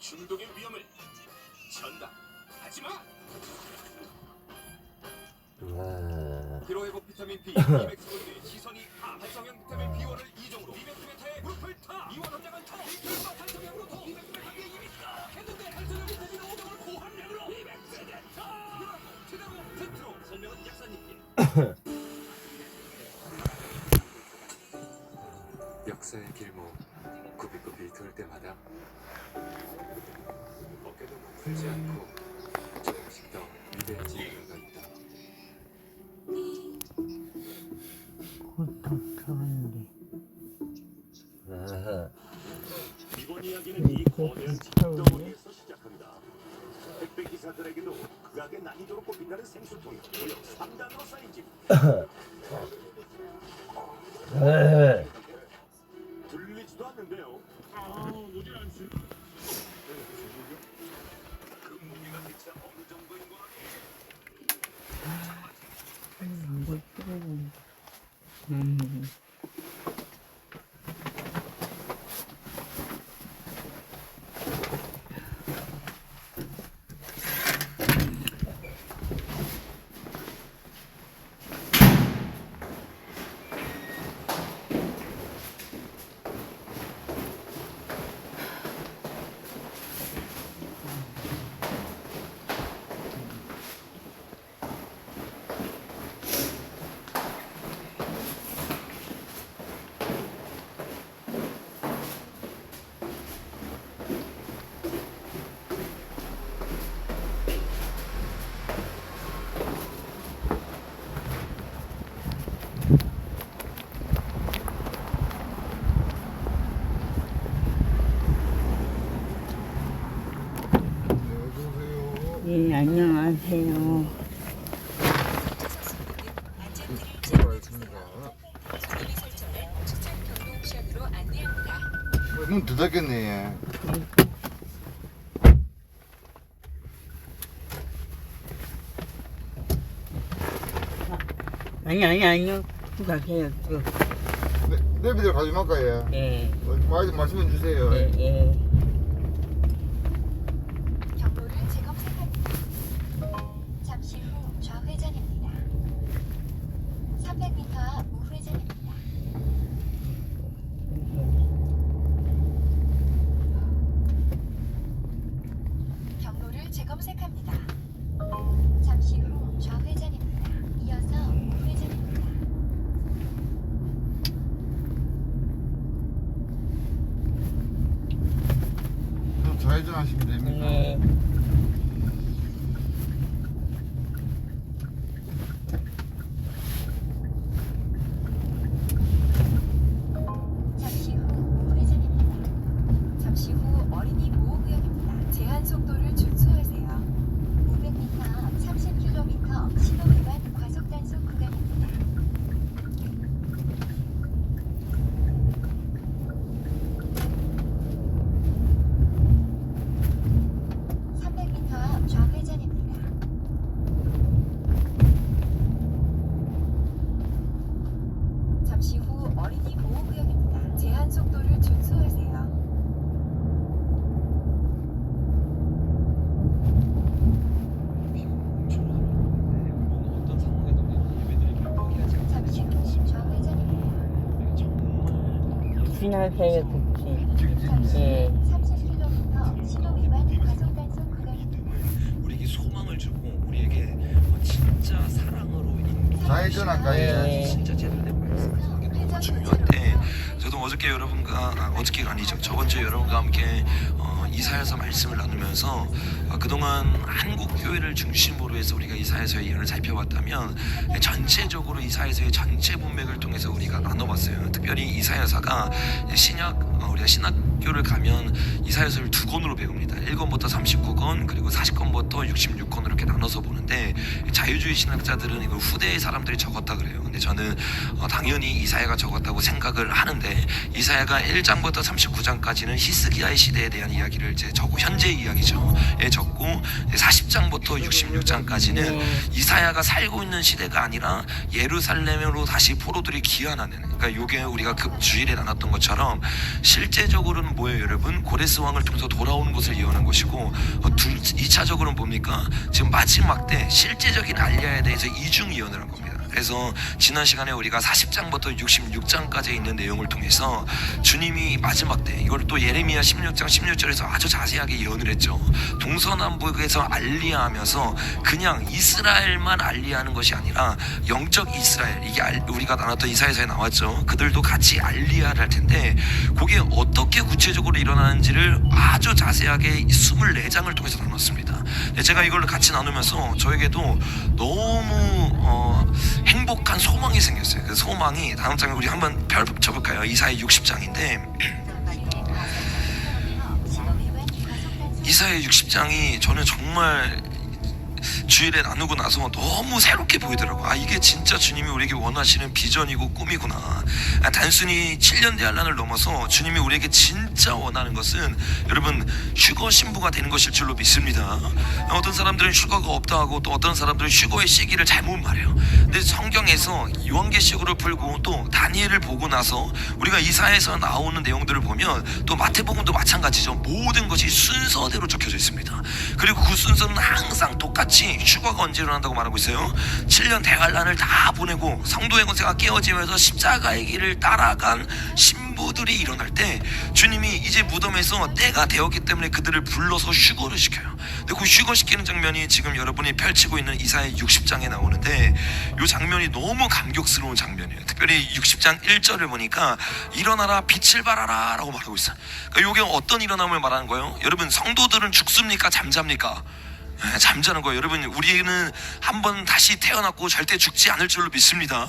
중독의 위험을 전담하지마. 피로회복 비타민 B 200mg 시선이 활성형 비타민 B1을 2종으로 200m의 무릎을 타. 이원 함량은 더 비틀과 활성형으로 더 200m의 이미다. 했는데 활성형 비타민 5종을 고함량으로 200m의 타. 최대로 세트로 설명은 약사님께. 역사의 길목 굽이굽이 돌 때마다 어깨도 풀지 않고 조금씩 더 위대해지는 이유가 있다. 이번 이야기는 이 거대한 지식덩어리에서 시작합니다. 택배 기사들에게도 극악의 난이도로 꼽힌다는 생수통이 무려 3단으로 쌓인 집. 들리지도 않는데요. 오질 않지. 그 무게가 대체 어느 정도인 거야? 이걸 찍어보니. 예, 안녕하세요. 문 닫았겠네. 아니요. 쭉 가세요, 쭉. 내비들 가지 말까요? 예. 말씀해 주세요. 예. 경로를 재검색합니다. 잠시 후 좌회전입니다. 300m 앞 우회전입니다. 경로를 재검색합니다. 잠시 후 좌회전입니다. 이어서 우회전입니다. 좌회전 하시면 됩니다. 네. 잠시 후 우회전입니다. 잠시 후 어린이 보호구역입니다. 제한 속도를 준수하세요. 500m 앞 30km 신호 위반 과속 단속 구간입니다. 앞 좌회전입니다. 잠시 후 어린이 보호구역입니다. 제한 속도를 준수하세요. 잠시 후 좌회전입니다. 지나세요, 그치. 예. 30km 신호 위반 과속 단속 구간입니다. 우리에게 소망을 주고 우리에게 진짜 사랑으로 좌회전 할까요? 예. 진짜 제대로 된 말씀 너무 중요한데 저도 어저께 여러분과 어저께가 아니죠 저번 주에 여러분과 함께 이사야서 말씀을 나누면서 그동안 한국 교회를 중심으로 해서 우리가 이사야서의 예언을 살펴봤다면 전체적으로 이사야서의 전체 문맥을 통해서 우리가 나눠봤어요. 특별히 이사야서가 우리가 신학교를 가면 이사야서를 2권으로 배웁니다. 1권부터 39권 그리고 40권부터 66권으로 이렇게 나눠서 보는데 자유주의 신학자들은 이걸 후대의 사람들이 적었다 그래요. 근데 저는 당연히 이사야가 적었다고 생각을 하는데 이사야가 1장부터 39장까지는 히스기야의 시대에 대한 이야기를 이제 적고 현재의 이야기죠. 적고 40장부터 66장까지는 이사야가 살고 있는 시대가 아니라 예루살렘으로 다시 포로들이 귀환하는 그러니까 요게 우리가 그 주일에 나눴던 것처럼 실제적으로는 뭐예요 여러분? 고레스 왕을 통해서 돌아오는 것을 예언한 것이고 2차적으로는 뭡니까? 지금 마지막 때 실제적인 알리야에 대해서 이중 예언을 한 겁니다. 그래서 지난 시간에 우리가 40장부터 66장까지 있는 내용을 통해서 주님이 마지막 때 이걸 또 예레미야 16장 16절에서 아주 자세하게 예언을 했죠. 동서남북에서 알리야하면서 그냥 이스라엘만 알리야하는 것이 아니라 영적 이스라엘, 이게 우리가 나눴던 이사야서에 나왔죠. 그들도 같이 알리야를 할 텐데 그게 어떻게 구체적으로 일어나는지를 아주 자세하게 24장을 통해서 나눴습니다. 제가 이걸 같이 나누면서 저에게도 너무 행복한 소망이 생겼어요. 그 소망이 다음 장에 우리 한번 별 쳐볼까요? 이사야 60장인데 이사야 60장이 저는 정말 주일에 나누고 나서 너무 새롭게 보이더라고요. 아, 이게 진짜 주님이 우리에게 원하시는 비전이고 꿈이구나. 단순히 7년 대환란을 넘어서 주님이 우리에게 진짜 원하는 것은 여러분 휴거 신부가 되는 것일 줄로 믿습니다. 어떤 사람들은 휴거가 없다 하고 또 어떤 사람들은 휴거의 시기를 잘못 말해요. 근데 성경에서 요한계시록을 풀고 또 다니엘을 보고 나서 우리가 이사야에서 나오는 내용들을 보면 또 마태복음도 마찬가지죠. 모든 것이 순서대로 적혀져 있습니다. 그리고 그 순서는 항상 똑같이 휴거가 언제 일어난다고 말하고 있어요. 7년 대환란을 다 보내고 성도의 권세가 깨어지면서 십자가의 길을 따라간 신부들이 일어날 때 주님이 이제 무덤에서 때가 되었기 때문에 그들을 불러서 휴거를 시켜요. 근데 그 휴거시키는 장면이 지금 여러분이 펼치고 있는 이사야 60장에 나오는데 이 장면이 너무 감격스러운 장면이에요. 특별히 60장 1절을 보니까 일어나라 빛을 발하라 라고 말하고 있어요. 그러니까 이게 어떤 일어남을 말하는 거예요? 여러분 성도들은 죽습니까? 잠잡니까? 잠자는 거예요. 여러분 우리는 한번 다시 태어났고 절대 죽지 않을 줄로 믿습니다.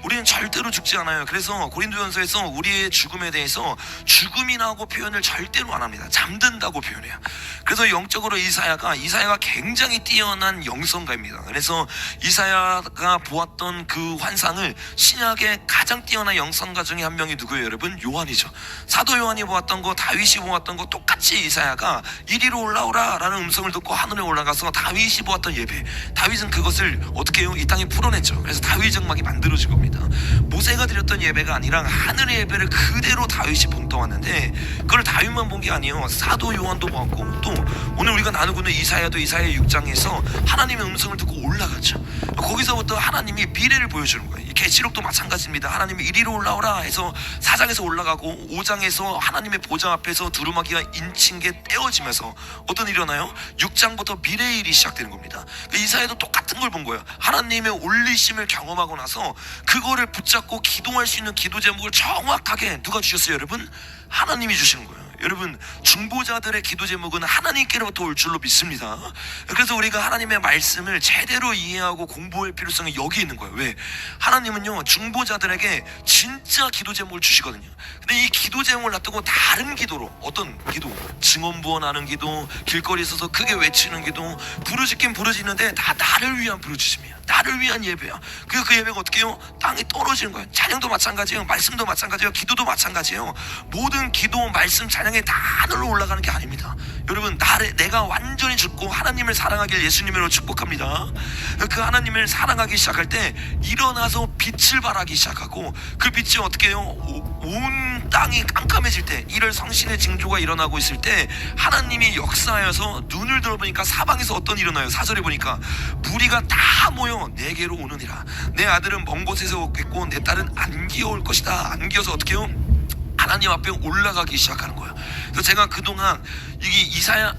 우리는 절대로 죽지 않아요. 그래서 고린도전서에서 우리의 죽음에 대해서 죽음이라고 표현을 절대로 안 합니다. 잠든다고 표현해요. 그래서 영적으로 이사야가 굉장히 뛰어난 영성가입니다. 그래서 이사야가 보았던 그 환상을 신약의 가장 뛰어난 영성가 중에 한 명이 누구예요 여러분? 요한이죠. 사도 요한이 보았던 거, 다윗이 보았던 거 똑같이 이사야가 이리로 올라오라 라는 음성을 듣고 하늘에 올라가서 다윗이 보았던 예배, 다윗은 그것을 어떻게 해요? 이 땅에 풀어냈죠. 그래서 다윗 정막이 만들어진 겁니다. 모세가 드렸던 예배가 아니라 하늘의 예배를 그대로 다윗이 본떠왔는데 그걸 다윗만 본 게 아니에요. 사도 요한도 보았고 또 오늘 우리가 나누고 있는 이사야도 이사야 6장에서 하나님의 음성을 듣고 올라갔죠. 거기서부터 하나님이 미래를 보여주는 거예요. 계시록도 마찬가지입니다. 하나님이 이리로 올라오라 해서 4장에서 올라가고 5장에서 하나님의 보좌 앞에서 두루마기가 인친 게 떼어지면서 어떤 일이 일어나요? 6장부터 미래의 일이 시작되는 겁니다. 이사야도 똑같은 걸 본 거예요. 하나님의 올리심을 경험하고 나서 그거를 붙잡고 기도할 수 있는 기도 제목을 정확하게 누가 주셨어요 여러분? 하나님이 주시는 거예요. 여러분 중보자들의 기도 제목은 하나님께로부터 올 줄로 믿습니다. 그래서 우리가 하나님의 말씀을 제대로 이해하고 공부할 필요성이 여기 있는 거예요. 왜? 하나님은요 중보자들에게 진짜 기도 제목을 주시거든요. 근데 이 기도 제목을 놔두고 다른 기도로, 어떤 기도? 증언부원하는 기도, 길거리에 서서 크게 외치는 기도, 부르짖긴 부르짖는데 다 나를 위한 부르짖음이야. 나를 위한 예배야. 그 예배가 어떻게 해요? 땅에 떨어지는 거예요. 찬양도 마찬가지예요. 말씀도 마찬가지예요. 기도도 마찬가지예요. 모든 기도, 말씀, 찬양이 다 하늘로 올라가는 게 아닙니다. 여러분 내가 완전히 죽고 하나님을 사랑하길 예수님으로 축복합니다. 그 하나님을 사랑하기 시작할 때 일어나서 빛을 발하기 시작하고 그 빛이 어떻게 해요? 온 땅이 깜깜해질 때, 이럴 성신의 징조가 일어나고 있을 때 하나님이 역사하여서 눈을 들어보니까 사방에서 어떤 일이 일어나요? 4절에 보니까 무리가 다 모여 내게로 오느니라. 내 아들은 먼 곳에서 오겠고 내 딸은 안기어 올 것이다. 안기어서 어떻게 해요? 하나님 앞에 올라가기 시작하는 거예요. 그래서 제가 그동안 이게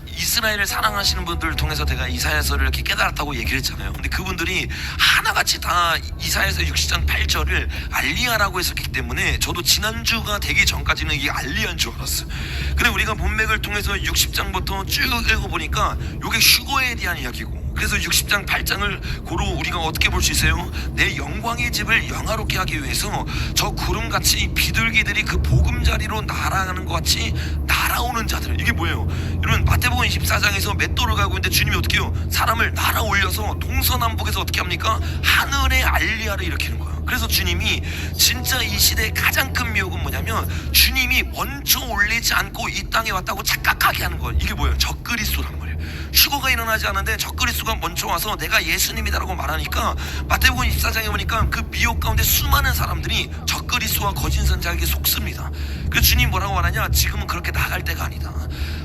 이스라엘을 사랑하시는 분들을 통해서 제가 이사야서를 이렇게 깨달았다고 얘기를 했잖아요. 근데 그분들이 하나같이 다 이사야서 60장 8절을 알리야라고 했었기 때문에 저도 지난주가 되기 전까지는 이게 알리야인 줄 알았어요. 근데 우리가 문맥을 통해서 60장부터 쭉 읽어보니까 이게 휴거에 대한 이야기고, 그래서 60장 8장을 고로 우리가 어떻게 볼 수 있어요? 내 영광의 집을 영화롭게 하기 위해서 저 구름같이 비둘기들이 그 보금자리로 날아가는 것 같이 날아오는 자들, 이게 뭐예요? 여러분 마태복음 24장에서 맷돌을 가고 있는데 주님이 어떻게 해요? 사람을 날아 올려서 동서남북에서 어떻게 합니까? 하늘의 알리야를 일으키는 거예요. 그래서 주님이 진짜 이 시대의 가장 큰 미혹은 뭐냐면 주님이 먼저 올리지 않고 이 땅에 왔다고 착각하게 하는 거예요. 이게 뭐예요? 적그리스도란 말이에요. 휴거가 일어나지 않는데 적그리스도가 먼저 와서 내가 예수님이다라고 말하니까 마태복음 24장에 보니까 그 미혹 가운데 수많은 사람들이 적그리스도와 거짓 선자에게 속습니다. 그 주님 뭐라고 말하냐? 지금은 그렇게 나갈 때가 아니다.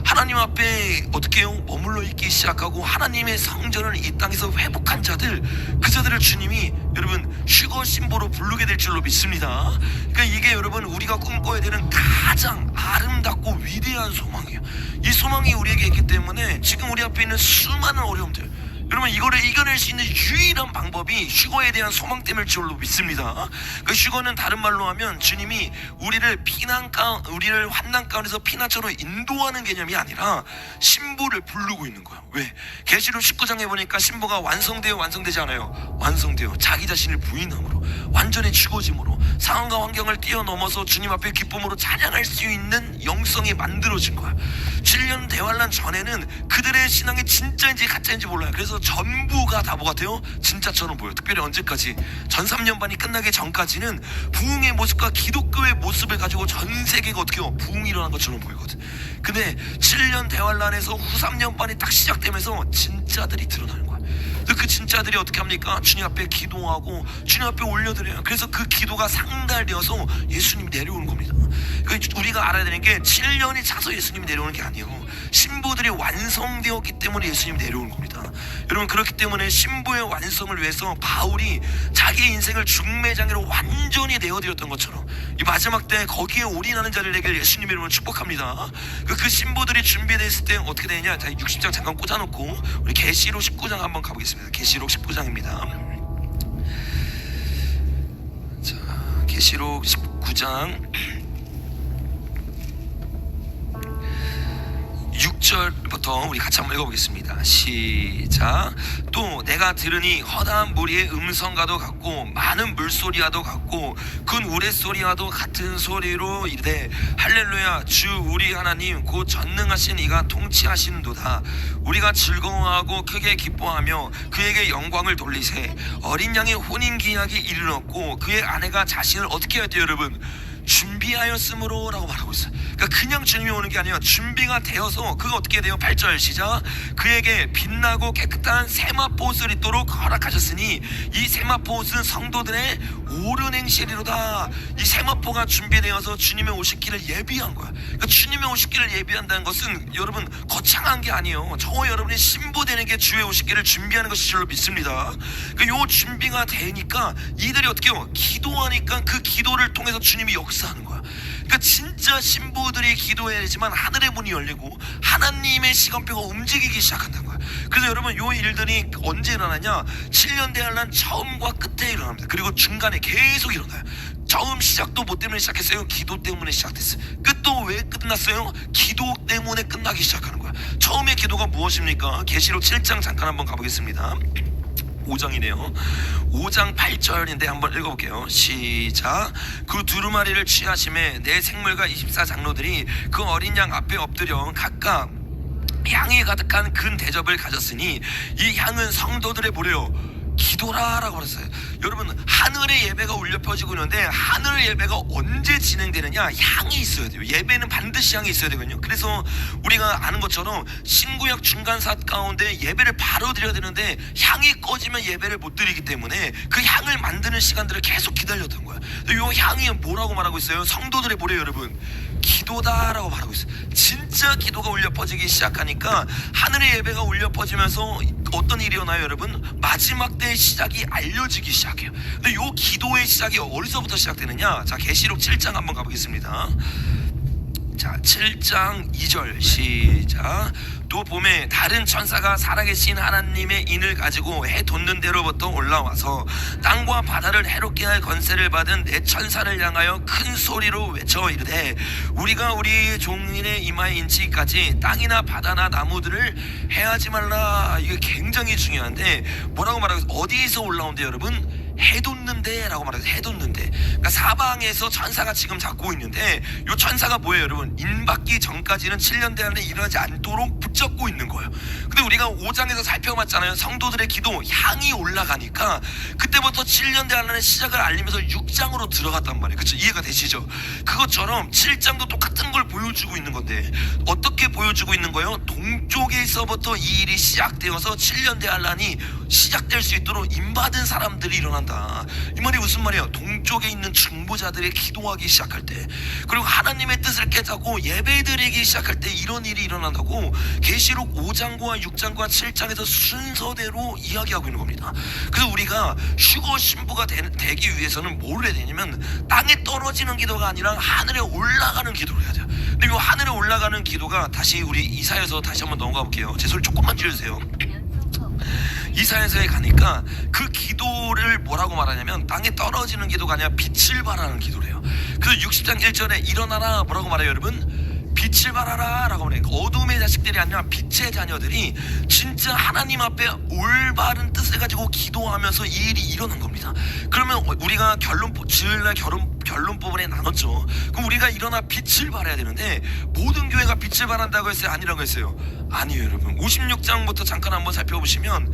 하나님 앞에 어떻게 해요? 머물러 있기 시작하고 하나님의 성전을 이 땅에서 회복한 자들, 그 자들을 주님이 여러분 휴거 심보로 부르게 될 줄로 믿습니다. 그러니까 이게 여러분 우리가 꿈꿔야 되는 가장 아름답고 위대한 소망이에요. 이 소망이 우리에게 있기 때문에 지금 우리 앞에 있는 수많은 어려움들, 여러분 이거를 이겨낼 수 있는 유일한 방법이 휴거에 대한 소망 때문일 줄로 믿습니다. 그 휴거는 다른 말로 하면 주님이 우리를 우리를 환난 가운데서 피난처로 인도하는 개념이 아니라 신부를 부르고 있는 거예요. 왜? 계시록 19장에 보니까 신부가 완성되지 않아요. 완성되어 자기 자신을 부인함으로 완전히 죽어짐으로 상황과 환경을 뛰어넘어서 주님 앞에 기쁨으로 찬양할 수 있는 영성이 만들어진 거야. 7년 대환란 전에는 그들의 신앙이 진짜인지 가짜인지 몰라요. 그래서 전부가 다 뭐 같아요? 진짜처럼 보여요. 특별히 언제까지? 전 3년반이 끝나기 전까지는 부흥의 모습과 기독교의 모습을 가지고 전 세계가 어떻게 해요? 부흥이 일어난 것처럼 보이거든. 근데 7년 대환란에서 후 3년반이 딱 시작되면서 진짜들이 드러나는 거야. 그 진짜들이 어떻게 합니까? 주님 앞에 기도하고 주님 앞에 올려드려요. 그래서 그 기도가 상달되어서 예수님이 내려오는 겁니다. 우리가 알아야 되는 게 7년이 차서 예수님이 내려오는 게 아니에요. 신부들이 완성되었기 때문에 예수님이 내려오는 겁니다. 여러분 그렇기 때문에 신부의 완성을 위해서 바울이 자기의 인생을 중매장애로 완전히 내어드렸던 것처럼 이 마지막 때 거기에 올인하는 자를 내게 예수님의 이름으로 축복합니다. 그 신부들이 준비됐을 때 어떻게 되느냐? 자, 60장 잠깐 꽂아놓고 우리 계시록 19장 한번 가보겠습니다. 계시록 19장입니다. 자, 계시록 19장 6절부터 우리 같이 한번 읽어보겠습니다. 시작. 또 내가 들으니 허다한 무리의 음성과도 같고 많은 물소리와도 같고 큰 우레소리와도 같은 소리로 이르되 할렐루야 주 우리 하나님 곧 전능하신 이가 통치하시는도다. 우리가 즐거워하고 크게 기뻐하며 그에게 영광을 돌리세. 어린 양의 혼인기약이 이르렀고 그의 아내가 자신을 어떻게 해야 돼요 여러분? 준비하였으므로 라고 말하고 있어요. 그러니까 그냥 주님이 오는 게 아니라 준비가 되어서 그가 어떻게 돼요? 8절 시작. 그에게 빛나고 깨끗한 세마포옷을 입도록 허락하셨으니 이 세마포옷은 성도들의 옳은 행실이로다. 이 세마포가 준비되어서 주님의 오실 길을 예비한 거야. 그러니까 주님의 오실 길을 예비한다는 것은 여러분 거창한 게 아니에요. 저와 여러분이 신부되는 게 주의 오실 길을 준비하는 것이 줄로 믿습니다. 그러니까 요 준비가 되니까 이들이 어떻게 해요? 기도하니까 그 기도를 통해서 주님이 역사하는 거야. 그러니까 진짜 신부들이 기도해야 되지만 하늘의 문이 열리고 하나님의 시간표가 움직이기 시작한다는 거야. 그래서 여러분 요 일들이 언제 일어나냐? 7년 대환란 처음과 끝에 일어납니다. 그리고 중간에 계속 일어나요. 처음 시작도 뭐 때문에 시작했어요? 기도 때문에 시작됐어요. 끝도 왜 끝났어요? 기도 때문에 끝나기 시작하는 거야. 처음에 기도가 무엇입니까? 계시록 7장 잠깐 한번 가보겠습니다. 5장이네요. 5장 8절인데 한번 읽어볼게요. 시작. 그 두루마리를 취하심에 내 생물과 24장로들이 그 어린 양 앞에 엎드려 각각 향이 가득한 큰 대접을 가졌으니 이 향은 성도들의 뭐래요? 기도라라고 그랬어요. 여러분 하늘의 예배가 울려 퍼지고 있는데 하늘의 예배가 언제 진행되느냐? 향이 있어야 돼요. 예배는 반드시 향이 있어야 되거든요. 그래서 우리가 아는 것처럼 신구약 중간사 가운데 예배를 바로 드려야 되는데 향이 꺼지면 예배를 못 드리기 때문에 그 향을 만드는 시간들을 계속 기다렸던 거야. 이 향이 뭐라고 말하고 있어요? 성도들의 뭐래요 여러분? 기도다라고 말하고 있어요. 진짜 기도가 울려 퍼지기 시작하니까 하늘의 예배가 울려 퍼지면서 어떤 일이 일어나요 여러분? 마지막 때의 시작이 알려지기 시작해요. 근데 이 기도의 시작이 어디서부터 시작되느냐? 자, 계시록 7장 한번 가보겠습니다. 자, 7장 2절 시작. 또 봄에 다른 천사가 살아계신 하나님의 인을 가지고 해 돋는 데로부터 올라와서 땅과 바다를 해롭게 할 권세를 받은 내 천사를 향하여 큰 소리로 외쳐 이르되 우리가 우리 종인의 이마에 인치기까지 땅이나 바다나 나무들을 해하지 말라. 이게 굉장히 중요한데 뭐라고 말하고 어디에서 올라온대요 여러분? 해돋는데 라고 말해서 해돋는데, 그러니까 사방에서 천사가 지금 잡고 있는데 요 천사가 뭐예요 여러분? 인받기 전까지는 7년 대안에 일어나지 않도록 붙잡고 있는 거예요. 근데 우리가 5장에서 살펴봤잖아요. 성도들의 기도 향이 올라가니까 그때부터 7년 대안의 시작을 알리면서 6장으로 들어갔단 말이에요. 그쵸? 이해가 되시죠? 그것처럼 7장도 똑같은 걸 보여주고 있는 건데, 어떻게 보여주고 있는 거예요? 동쪽에서부터 이 일이 시작되어서 7년 대환란이 시작될 수 있도록 인받은 사람들이 일어난다. 이 말이 무슨 말이에요? 동쪽에 있는 중보자들이 기도하기 시작할 때, 그리고 하나님의 뜻을 깨닫고 예배드리기 시작할 때 이런 일이 일어난다고 계시록 5장과 6장과 7장에서 순서대로 이야기하고 있는 겁니다. 그래서 우리가 휴거 신부가 되기 위해서는 뭘 해야 되냐면 땅에 떨어지는 기도가 아니라 하늘에 올라가는 기도를 해야 돼요. 근데 이 하늘에 올라가는 기도가, 다시 우리 이사야서 다시 한번 넘어가 볼게요. 제 소리 조금만 줄여주세요. 이사야서에 가니까 그 기도를 뭐라고 말하냐면 땅에 떨어지는 기도가 아니라 빛을 발하는 기도래요. 그래서 60장 1절에 일어나라 뭐라고 말해요 여러분? 빛을 발하라 라고 말해요. 어둠의 자식들이 아니라 빛의 자녀들이 진짜 하나님 앞에 올바른 뜻을 가지고 기도하면서 이 일이 일어난 겁니다. 그러면 우리가 주일날 결론 부분에 나눴죠. 그럼 우리가 일어나 빛을 발해야 되는데, 모든 교회가 빛을 발한다고 했어요? 아니라고 했어요? 아니에요 여러분. 56장부터 잠깐 한번 살펴보시면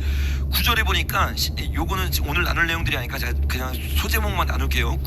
9절에 보니까, 요거는 오늘 나눌 내용들이 아니니까 제가 그냥 소제목만 나눌게요.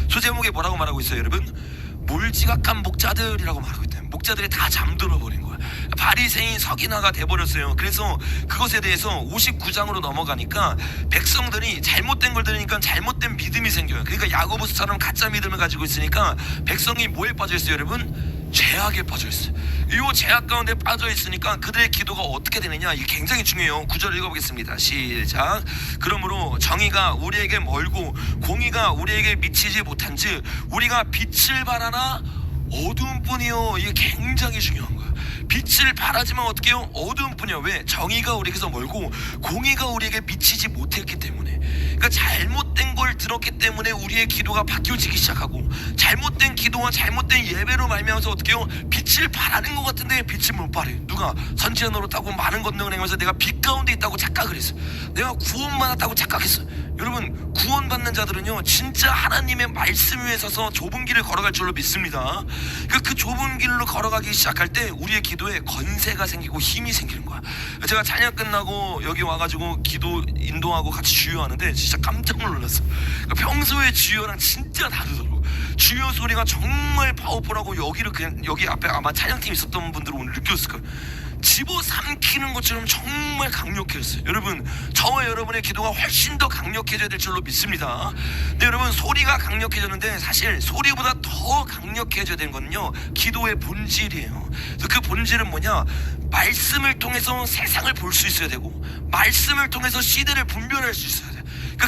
소제목에 뭐라고 말하고 있어요 여러분? 몰지각한 목자들이라고 말하고 있대요. 목자들이 다 잠들어 버린 거야. 바리새인 서기나가 돼버렸어요. 그래서 그것에 대해서 59장으로 넘어가니까 백성들이 잘못된 걸 들으니까 잘못된 믿음이 생겨요. 그러니까 야고보스처럼 가짜 믿음을 가지고 있으니까 백성이 뭐에 빠져 있어요 여러분? 죄악에 빠져 있어요. 이 죄악 가운데 빠져 있으니까 그들의 기도가 어떻게 되느냐, 이게 굉장히 중요해요. 9절 읽어보겠습니다. 시작. 그러므로 정의가 우리에게 멀고 공의가 우리에게 미치지 못한즉 우리가 빛을 발하나 어두움뿐이요. 이게 굉장히 중요한 거예요. 빛을 발하지만 어떻게 해요? 어두움뿐이요. 왜? 정의가 우리에게서 멀고 공의가 우리에게 미치지 못했기 때문에. 그러니까 잘못된 걸 들었기 때문에 우리의 기도가 바뀌어지기 시작하고, 잘못된 기도와 잘못된 예배로 말미암아서 어떻게 해요? 빛을 발하는 것 같은데 빛을 못 발해요. 누가? 선지자 노릇하고 많은 권능을 행하면서 내가 빛 가운데 있다고 착각을 했어. 내가 구원받았다고 착각했어. 여러분, 구원받는 자들은요 진짜 하나님의 말씀 위에 서서 좁은 길을 걸어갈 줄로 믿습니다. 그 좁은 길로 걸어가기 시작할 때 우리의 기도에 건세가 생기고 힘이 생기는 거야. 제가 찬양 끝나고 여기 와가지고 기도 인도하고 같이 주여하는데 진짜 깜짝 놀랐어. 평소에 주여랑 진짜 다르더라고. 주여 소리가 정말 파워풀하고, 여기를 그냥 여기 앞에 아마 찬양팀 있었던 분들은 오늘 느꼈을 거예요. 집어삼키는 것처럼 정말 강력했어요. 여러분, 저와 여러분의 기도가 훨씬 더 강력해져야 될 줄로 믿습니다. 근데 여러분, 소리가 강력해졌는데 사실 소리보다 더 강력해져야 되는 건요 기도의 본질이에요. 그래서 그 본질은 뭐냐? 말씀을 통해서 세상을 볼 수 있어야 되고, 말씀을 통해서 시대를 분별할 수 있어야 돼요.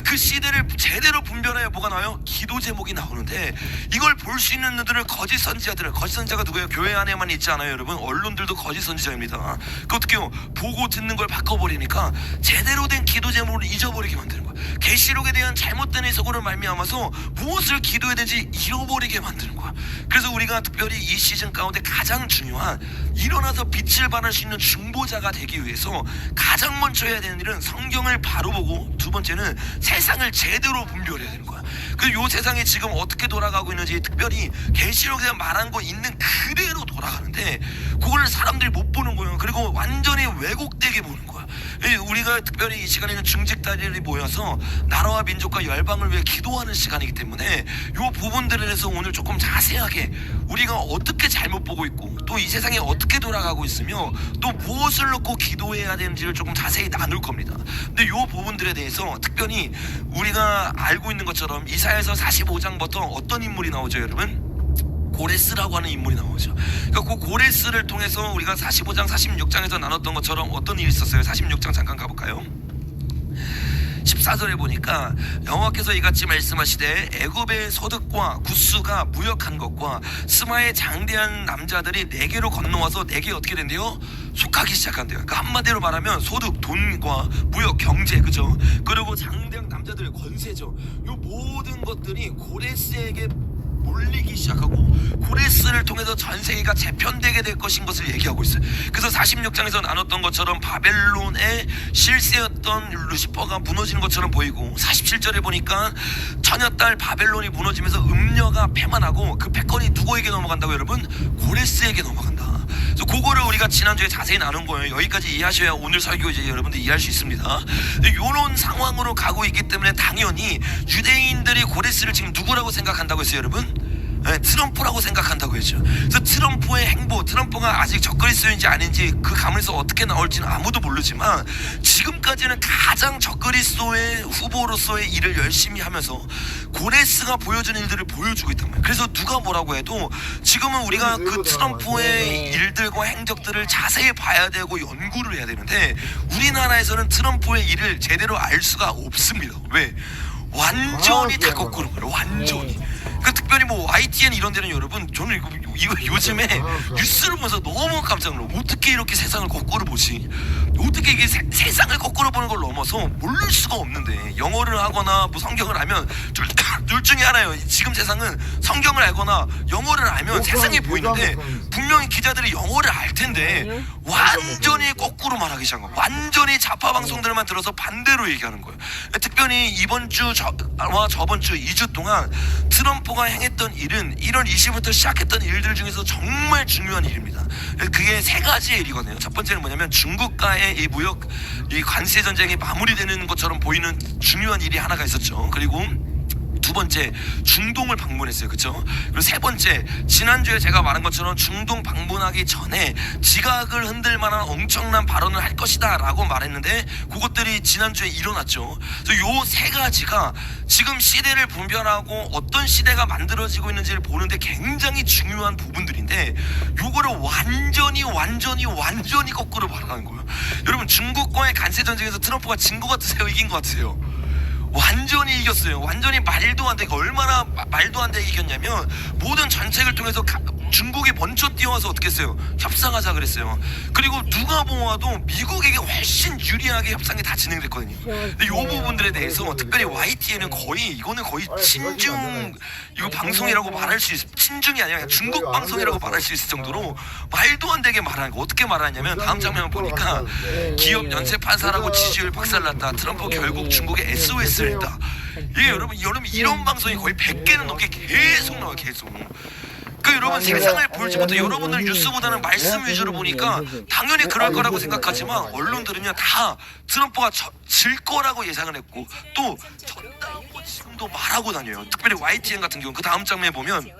그 시대를 제대로 분별해야 뭐가 나와요? 기도 제목이 나오는데, 이걸 볼 수 있는 분들을 거짓 선지자가 누구예요? 교회 안에만 있지 않아요 여러분. 언론들도 거짓 선지자입니다. 그 어떻게 해요? 보고 듣는 걸 바꿔버리니까 제대로 된 기도 제목을 잊어버리게 만드는 거야. 계시록에 대한 잘못된 해석으로 말미암아서 무엇을 기도해야 되는지 잃어버리게 만드는 거야. 그래서 우리가 특별히 이 시즌 가운데 가장 중요한, 일어나서 빛을 발할 수 있는 중보자가 되기 위해서 가장 먼저 해야 되는 일은 성경을 바로 보고, 두 번째는 세상을 제대로 분별해야 되는 거야. 그래서 이 세상이 지금 어떻게 돌아가고 있는지, 특별히 계시록에 말한 거 있는 그대로 돌아가는데 그걸 사람들이 못 보는 거예요. 그리고 완전히 왜곡되게 보는 거야. 우리가 특별히 이 시간에는 중직자들이 모여서 나라와 민족과 열방을 위해 기도하는 시간이기 때문에 이 부분들에 대해서 오늘 조금 자세하게 우리가 어떻게 잘못 보고 있고, 또 이 세상이 어떻게 돌아가고 있으며 또 무엇을 놓고 기도해야 되는지를 조금 자세히 나눌 겁니다. 근데 이 부분들에 대해서 특별히 우리가 알고 있는 것처럼 이사야서 45장부터 어떤 인물이 나오죠 여러분? 고레스라고 하는 인물이 나오죠. 그러니까 그 고레스를 통해서 우리가 45장 46장에서 나눴던 것처럼 어떤 일이 있었어요? 46장 잠깐 가볼까요? 14절에 보니까 여호와께서 이같이 말씀하시되 애굽의 소득과 구스가 무역한 것과 스마의 장대한 남자들이 내게로 건너와서 내게 어떻게 된대요? 속하기 시작한대요. 그러니까 한마디로 말하면 소득, 돈과 무역, 경제, 그죠? 그리고 장대한 남자들의 권세죠. 이 모든 것들이 고레스에게 몰리기 시작하고 고레스를 통해서 전 세계가 재편되게 될 것인 것을 얘기하고 있어요. 그래서 46장에서 나눴던 것처럼 바벨론의 실세였던 루시퍼가 무너지는 것처럼 보이고 47절에 보니까 처녀딸 바벨론이 무너지면서 음녀가 패만하고 그 패권이 누구에게 넘어간다고 여러분? 고레스에게 넘어간다. 그래서 그거를 우리가 지난주에 자세히 나눈 거예요. 여기까지 이해하셔야 오늘 설교 이제 여러분들 이해할 수 있습니다. 이런 상황으로 가고 있기 때문에 당연히 유대인들이 고레스를 지금 누구라고 생각한다고 했어요, 여러분? 네, 트럼프라고 생각한다고 했죠. 그래서 트럼프의 행보, 트럼프가 아직 적그리스도인지 아닌지 그 가문에서 어떻게 나올지는 아무도 모르지만 지금까지는 가장 적그리스도의 후보로서의 일을 열심히 하면서 고레스가 보여준 일들을 보여주고 있단 말이에요. 그래서 누가 뭐라고 해도 지금은 우리가 그 트럼프의 일들과 행적들을 자세히 봐야 되고 연구를 해야 되는데 우리나라에서는 트럼프의 일을 제대로 알 수가 없습니다. 왜? 완전히 다 거꾸로 거예요. 완전히. 그 특별히 뭐 YTN 이런 데는 여러분 저는 이거 요즘에 뉴스를 보면서 너무 깜짝 놀라요. 어떻게 이렇게 세상을 거꾸로 보지? 어떻게 이게 세상을 거꾸로 보는 걸 넘어서 모를 수가 없는데 영어를 하거나 뭐 성경을 알면 둘 중에 하나예요. 지금 세상은 성경을 알거나 영어를 알면 세상이 보이는데 분명히 기자들이 영어를 알 텐데 완전히 거꾸로 말하기 시작한 거예요. 완전히 좌파 방송들만 들어서 반대로 얘기하는 거예요. 특별히 이번 주 저번 주 2주 동안 트럼프가 행했던 일은 1월 20일부터 시작했던 일들 중에서 정말 중요한 일입니다. 그게 세 가지의 일이거든요. 첫 번째는 뭐냐면 중국과의 이 무역 이 관세 전쟁이 마무리되는 것처럼 보이는 중요한 일이 하나가 있었죠. 그리고 두 번째 중동을 방문했어요. 그렇죠? 그리고 세 번째 지난주에 제가 말한 것처럼 중동 방문하기 전에 지각을 흔들 만한 엄청난 발언을 할 것이다 라고 말했는데 그것들이 지난주에 일어났죠. 그래서 요 세 가지가 지금 시대를 분별하고 어떤 시대가 만들어지고 있는지를 보는데 굉장히 중요한 부분들인데 요거를 완전히 거꾸로 말하는 거예요. 여러분 중국과의 간세 전쟁에서 트럼프가 진 것 같으세요? 이긴 것 같으세요? 완전히 이겼어요. 완전히 말도 안 되게 얼마나 말도 안 되게 이겼냐면 모든 전책을 통해서 중국이 먼저 뛰어와서 어떻게 했어요? 협상하자 그랬어요. 그리고 누가 보아도 미국에게 훨씬 유리하게 협상이 다 진행됐거든요. 근데 이 부분들에 대해서 특별히 YTN은 이거는 거의 친중 이거 방송이라고 말할 수 있어요. 친중이 아니라 중국 방송이라고 말할 수 있을 정도로 말도 안 되게 말하는 거. 어떻게 말하냐면 다음 장면을 보니까 기업 연쇄 판사라고 지지율 박살났다. 트럼프 결국 중국에 SOS를 했다. 이게 여러분 이런 방송이 거의 100개는 넘게 계속 나와요. 계속. 그 여러분 세상을 볼지 못해 여러분들 뉴스보다는 말씀 위주로 보니까 당연히 그럴 거라고 생각하지만 언론들은요 다 트럼프가 질 거라고 예상을 했고 또 졌다고 지금도 말하고 다녀요. 특별히 YTN 같은 경우 그 다음 장면에 보면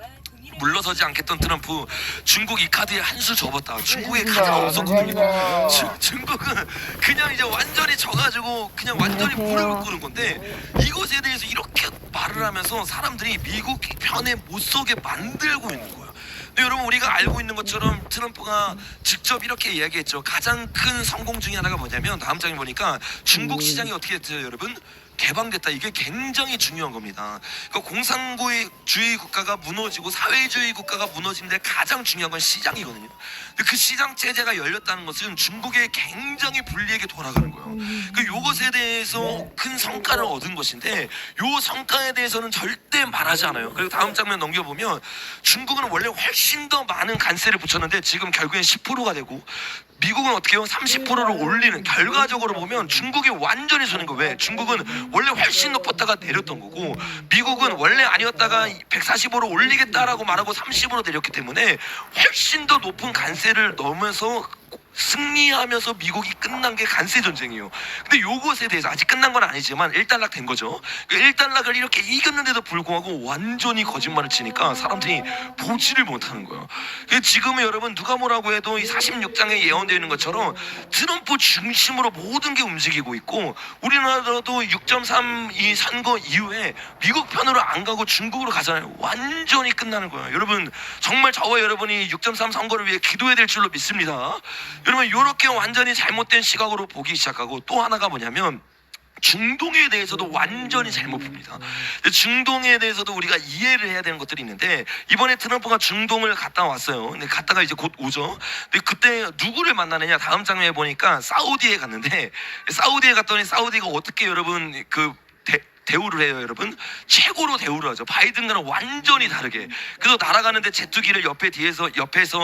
물러서지 않겠던 트럼프 중국 이 카드에 한 수 접었다. 중국의 카드가 없었거든요. 중국은 그냥 이제 완전히 져가지고 그냥 완전히 무릎을 꿇은 건데 이것에 대해서 이렇게 말을 하면서 사람들이 미국 편에 못 서게 만들고 있는 거예요. 근데 여러분 우리가 알고 있는 것처럼 트럼프가 직접 이렇게 이야기했죠. 가장 큰 성공 중에 하나가 뭐냐면 다음 장에 보니까 중국 시장이 어떻게 됐죠 여러분? 개방됐다. 이게 굉장히 중요한 겁니다. 그러니까 공산주의 국가가 무너지고 사회주의 국가가 무너지는데 가장 중요한 건 시장이거든요. 그 시장 체제가 열렸다는 것은 중국에 굉장히 불리하게 돌아가는 거예요. 그 요것에 대해서 큰 성과를 얻은 것인데 요 성과에 대해서는 절대 말하지 않아요. 그리고 다음 장면 넘겨보면 중국은 원래 훨씬 더 많은 관세를 붙였는데 지금 결국엔 10%가 되고 미국은 어떻게 해요? 30%를 올리는 결과적으로 보면 중국이 완전히 서는 거예요. 왜? 중국은 원래 훨씬 높았다가 내렸던 거고 미국은 원래 아니었다가 145로 올리겠다라고 말하고 30으로 내렸기 때문에 훨씬 더 높은 관세를 넘어서 승리하면서 미국이 끝난 게 관세 전쟁이에요. 근데 요것에 대해서 아직 끝난 건 아니지만 1달락 된 거죠. 그 1달락을 이렇게 이겼는데도 불구하고 완전히 거짓말을 치니까 사람들이 보지를 못하는 거예요. 지금은 여러분 누가 뭐라고 해도 이 46장에 예언되어 있는 것처럼 트럼프 중심으로 모든 게 움직이고 있고 우리나라도 6.3 이 선거 이후에 미국 편으로 안 가고 중국으로 가잖아요. 완전히 끝나는 거예요. 여러분 정말 저와 여러분이 6.3 선거를 위해 기도해야 될 줄로 믿습니다. 여러분 이렇게 완전히 잘못된 시각으로 보기 시작하고 또 하나가 뭐냐면 중동에 대해서도 완전히 잘못 봅니다. 중동에 대해서도 우리가 이해를 해야 되는 것들이 있는데 이번에 트럼프가 중동을 갔다 왔어요. 근데 갔다가 이제 곧 오죠. 근데 그때 누구를 만나느냐 다음 장면에 보니까 사우디에 갔는데 사우디에 갔더니 사우디가 어떻게 여러분 대우를 해요, 여러분. 최고로 대우를 하죠. 바이든과는 완전히 다르게. 그래서 날아가는데 제트기를 옆에서